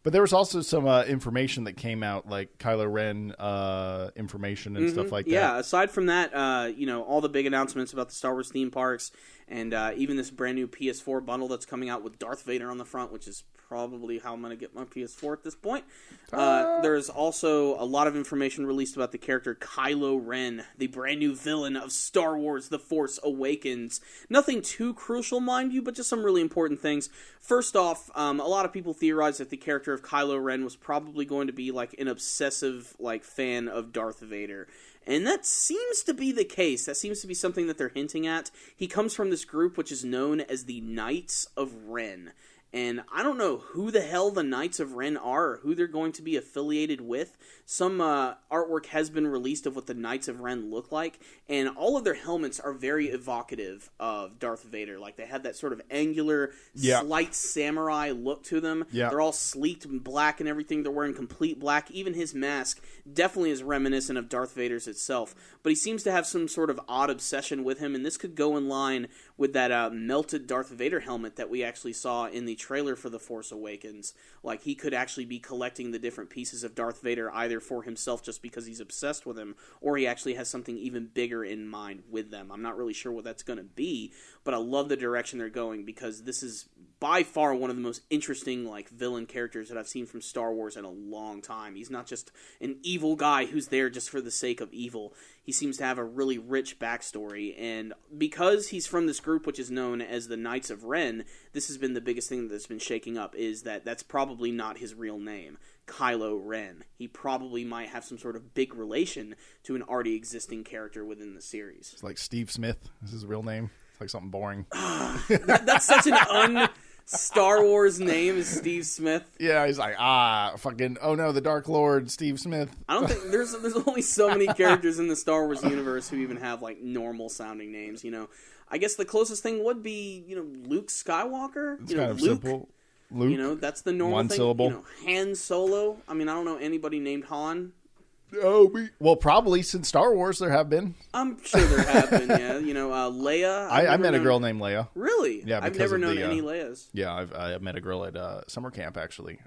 But there was also some information that came out, like Kylo Ren information and stuff like that. Yeah, aside from that, you know, all the big announcements about the Star Wars theme parks, and even this brand new PS4 bundle that's coming out with Darth Vader on the front, which is probably how I'm going to get my PS4 at this point. There's also a lot of information released about the character Kylo Ren, the brand new villain of Star Wars The Force Awakens. Nothing too crucial, mind you, but just some really important things. First off, a lot of people theorize that the character of Kylo Ren was probably going to be like an obsessive like fan of Darth Vader. And that seems to be the case. That seems to be something that they're hinting at. He comes from this group which is known as the Knights of Ren. And I don't know who the hell the Knights of Ren are or who they're going to be affiliated with. Some artwork has been released of what the Knights of Ren look like, and all of their helmets are very evocative of Darth Vader. Like, they have that sort of angular, slight samurai look to them. Yeah. They're all sleeked and black and everything. They're wearing complete black. Even his mask definitely is reminiscent of Darth Vader's itself. But he seems to have some sort of odd obsession with him, and this could go in line with that melted Darth Vader helmet that we actually saw in the trailer for The Force Awakens. Like, he could actually be collecting the different pieces of Darth Vader either for himself just because he's obsessed with him, or he actually has something even bigger in mind with them. I'm not really sure what that's going to be, but I love the direction they're going, because this is by far one of the most interesting like villain characters that I've seen from Star Wars in a long time. He's not just an evil guy who's there just for the sake of evil. He seems to have a really rich backstory, and because he's from this group which is known as the Knights of Ren, this has been the biggest thing that's been shaking up, is that that's probably not his real name, Kylo Ren. He probably might have some sort of big relation to an already existing character within the series. It's like Steve Smith is his real name. It's like something boring. That's such an Star Wars name, is Steve Smith. Yeah, he's like, fucking, oh no, the Dark Lord, Steve Smith. I don't think there's only so many characters in the Star Wars universe who even have like normal sounding names, you know. I guess the closest thing would be, you know, Luke Skywalker. It's you know, kind of Luke, simple. Luke. You know, that's the normal one thing. syllable. You know, Han Solo. I mean, I don't know anybody named Han. Well, probably since Star Wars there have been. I'm sure there have been, yeah. You know, Leia. I met a girl named Leia. Really? Yeah, I've never known any Leias. Yeah, I met a girl at summer camp, actually.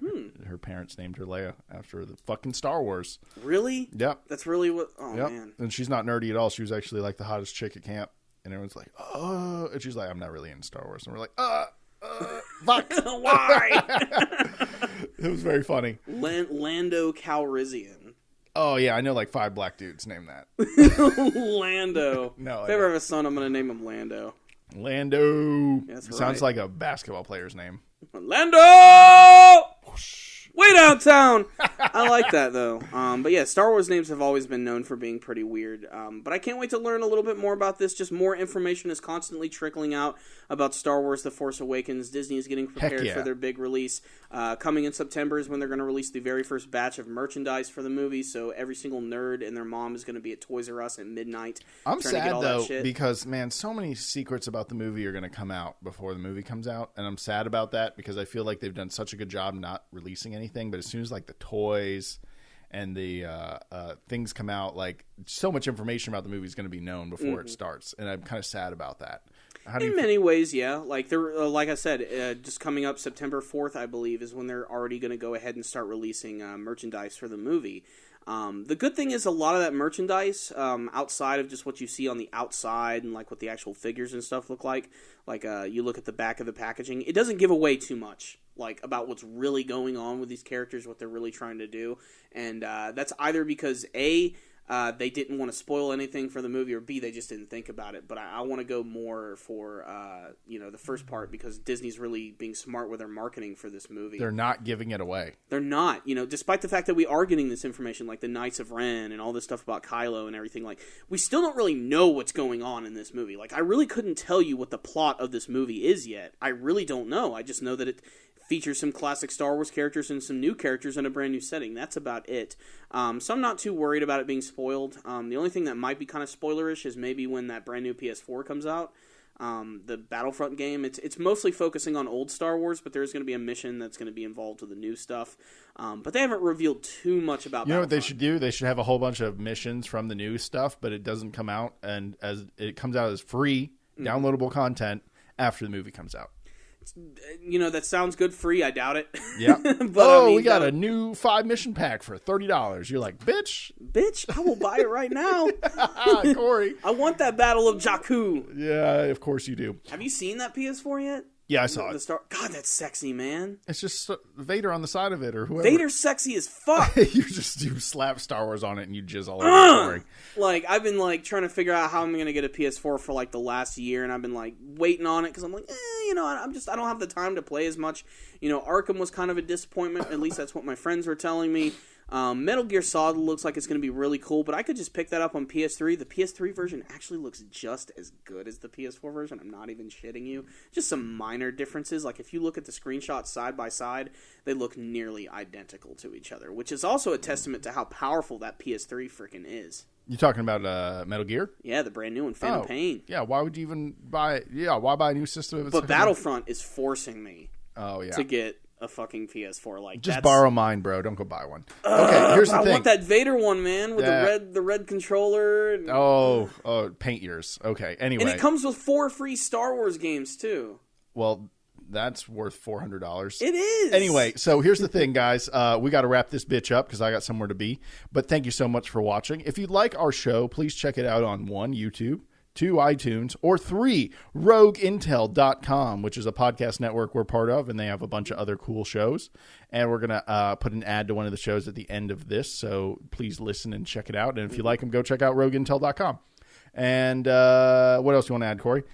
Her parents named her Leia after the fucking Star Wars. Really? Yep. That's really what... Oh, yep. man. And she's not nerdy at all. She was actually like the hottest chick at camp. And everyone's like, oh. And she's like, I'm not really into Star Wars. And we're like, fuck. Why? It was very funny. Lando Calrissian. Oh, yeah, I know like 5 black dudes named that. Lando. No, if I ever have a son, I'm going to name him Lando. Lando. That's Sounds right. like a basketball player's name. Lando! Way downtown! I like that, though. But yeah, Star Wars names have always been known for being pretty weird. But I can't wait to learn a little bit more about this. Just more information is constantly trickling out about Star Wars The Force Awakens. Disney is getting prepared for their big release. Coming in September is when they're going to release the very first batch of merchandise for the movie, so every single nerd and their mom is going to be at Toys R Us at midnight. I'm sad, though, because, man, so many secrets about the movie are going to come out before the movie comes out, and I'm sad about that because I feel like they've done such a good job not releasing anything, but as soon as, like, the toys and the things come out, like, so much information about the movie is going to be known before it starts, and I'm kind of sad about that. In many ways, yeah. Like they're like I said, just coming up September 4th, I believe, is when they're already going to go ahead and start releasing merchandise for the movie. The good thing is a lot of that merchandise, outside of just what you see on the outside and like what the actual figures and stuff look like you look at the back of the packaging, it doesn't give away too much, like about what's really going on with these characters, what they're really trying to do, and that's either because they didn't want to spoil anything for the movie, or B, they just didn't think about it. But I want to go more for the first part, because Disney's really being smart with their marketing for this movie. They're not giving it away. They're not, despite the fact that we are getting this information, like the Knights of Ren and all this stuff about Kylo and everything. Like, we still don't really know what's going on in this movie. Like, I really couldn't tell you what the plot of this movie is yet. I really don't know. I just know that it features some classic Star Wars characters and some new characters in a brand new setting. That's about it. So I'm not too worried about it being spoiled. The only thing that might be kind of spoilerish is maybe when that brand new PS4 comes out. The Battlefront game, it's mostly focusing on old Star Wars, but there's going to be a mission that's going to be involved with the new stuff. But they haven't revealed too much about You know what they should do? They should have a whole bunch of missions from the new stuff, but it doesn't come out, and as it comes out as free, downloadable content after the movie comes out. That sounds good free. I doubt it. Yeah. But we got a new 5 mission pack for $30. You're like, bitch, I will buy it right now. Corey. I want that Battle of Jakku. Yeah, of course you do. Have you seen that PS4 yet? Yeah, I saw it. God, that's sexy, man. It's just Vader on the side of it, or whoever. Vader's sexy as fuck. you slap Star Wars on it and you jizz all over it. Like, I've been trying to figure out how I'm going to get a PS4 for the last year, and I've been waiting on it because I'm I don't have the time to play as much. Arkham was kind of a disappointment. At least that's what my friends were telling me. Metal Gear Solid looks like it's going to be really cool, but I could just pick that up on PS3. The PS3 version actually looks just as good as the PS4 version. I'm not even shitting you. Just some minor differences. Like, if you look at the screenshots side by side, they look nearly identical to each other, which is also a testament to how powerful that PS3 freaking is. You talking about Metal Gear? Yeah, the brand new one, Phantom Pain. Yeah, why would you even buy it? Yeah, why buy a new system? But Battlefront is forcing me to get a fucking PS4. Just borrow mine, bro. Don't go buy one. Okay, here's the thing. I want that Vader one, man, with the red controller. Paint yours. Okay, anyway. And it comes with 4 free Star Wars games, too. Well, that's worth $400. It is. Anyway, so here's the thing, guys. We got to wrap this bitch up because I got somewhere to be. But thank you so much for watching. If you'd like our show, please check it out on 1, YouTube, 2, iTunes, or 3, RogueIntel.com, which is a podcast network we're part of, and they have a bunch of other cool shows. And we're going to put an ad to one of the shows at the end of this, so please listen and check it out. And if you like them, go check out RogueIntel.com. And what else do you want to add, Corey?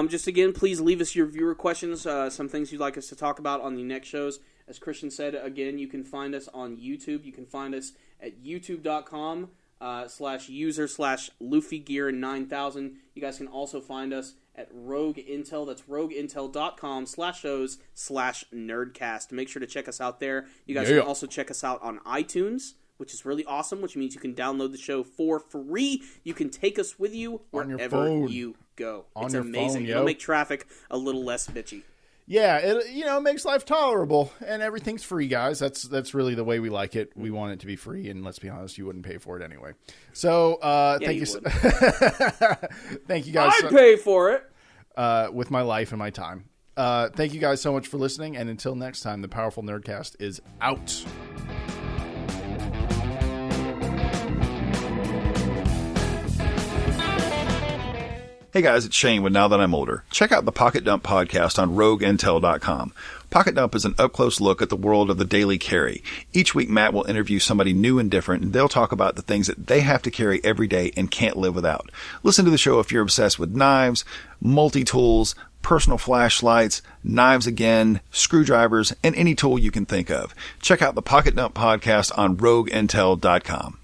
Just again, please leave us your viewer questions, some things you'd like us to talk about on the next shows. As Christian said, again, you can find us on YouTube. You can find us at youtube.com /user/LuffyGear9000. You guys can also find us at Rogue Intel. That's rogueintel.com/shows/Nerdcast. Make sure to check us out there. You guys can also check us out on iTunes, which is really awesome, which means you can download the show for free. You can take us with you wherever you go. It's amazing. It'll make traffic a little less bitchy. Yeah, it makes life tolerable, and everything's free, guys. That's really the way we like it. We want it to be free, and let's be honest, you wouldn't pay for it anyway. So thank you. Thank you guys. I'd pay for it with my life and my time. Thank you guys so much for listening, and until next time, the Powerful Nerdcast is out. Hey guys, it's Shane with Now That I'm Older. Check out the Pocket Dump podcast on RogueIntel.com. Pocket Dump is an up-close look at the world of the daily carry. Each week, Matt will interview somebody new and different, and they'll talk about the things that they have to carry every day and can't live without. Listen to the show if you're obsessed with knives, multi-tools, personal flashlights, knives again, screwdrivers, and any tool you can think of. Check out the Pocket Dump podcast on RogueIntel.com.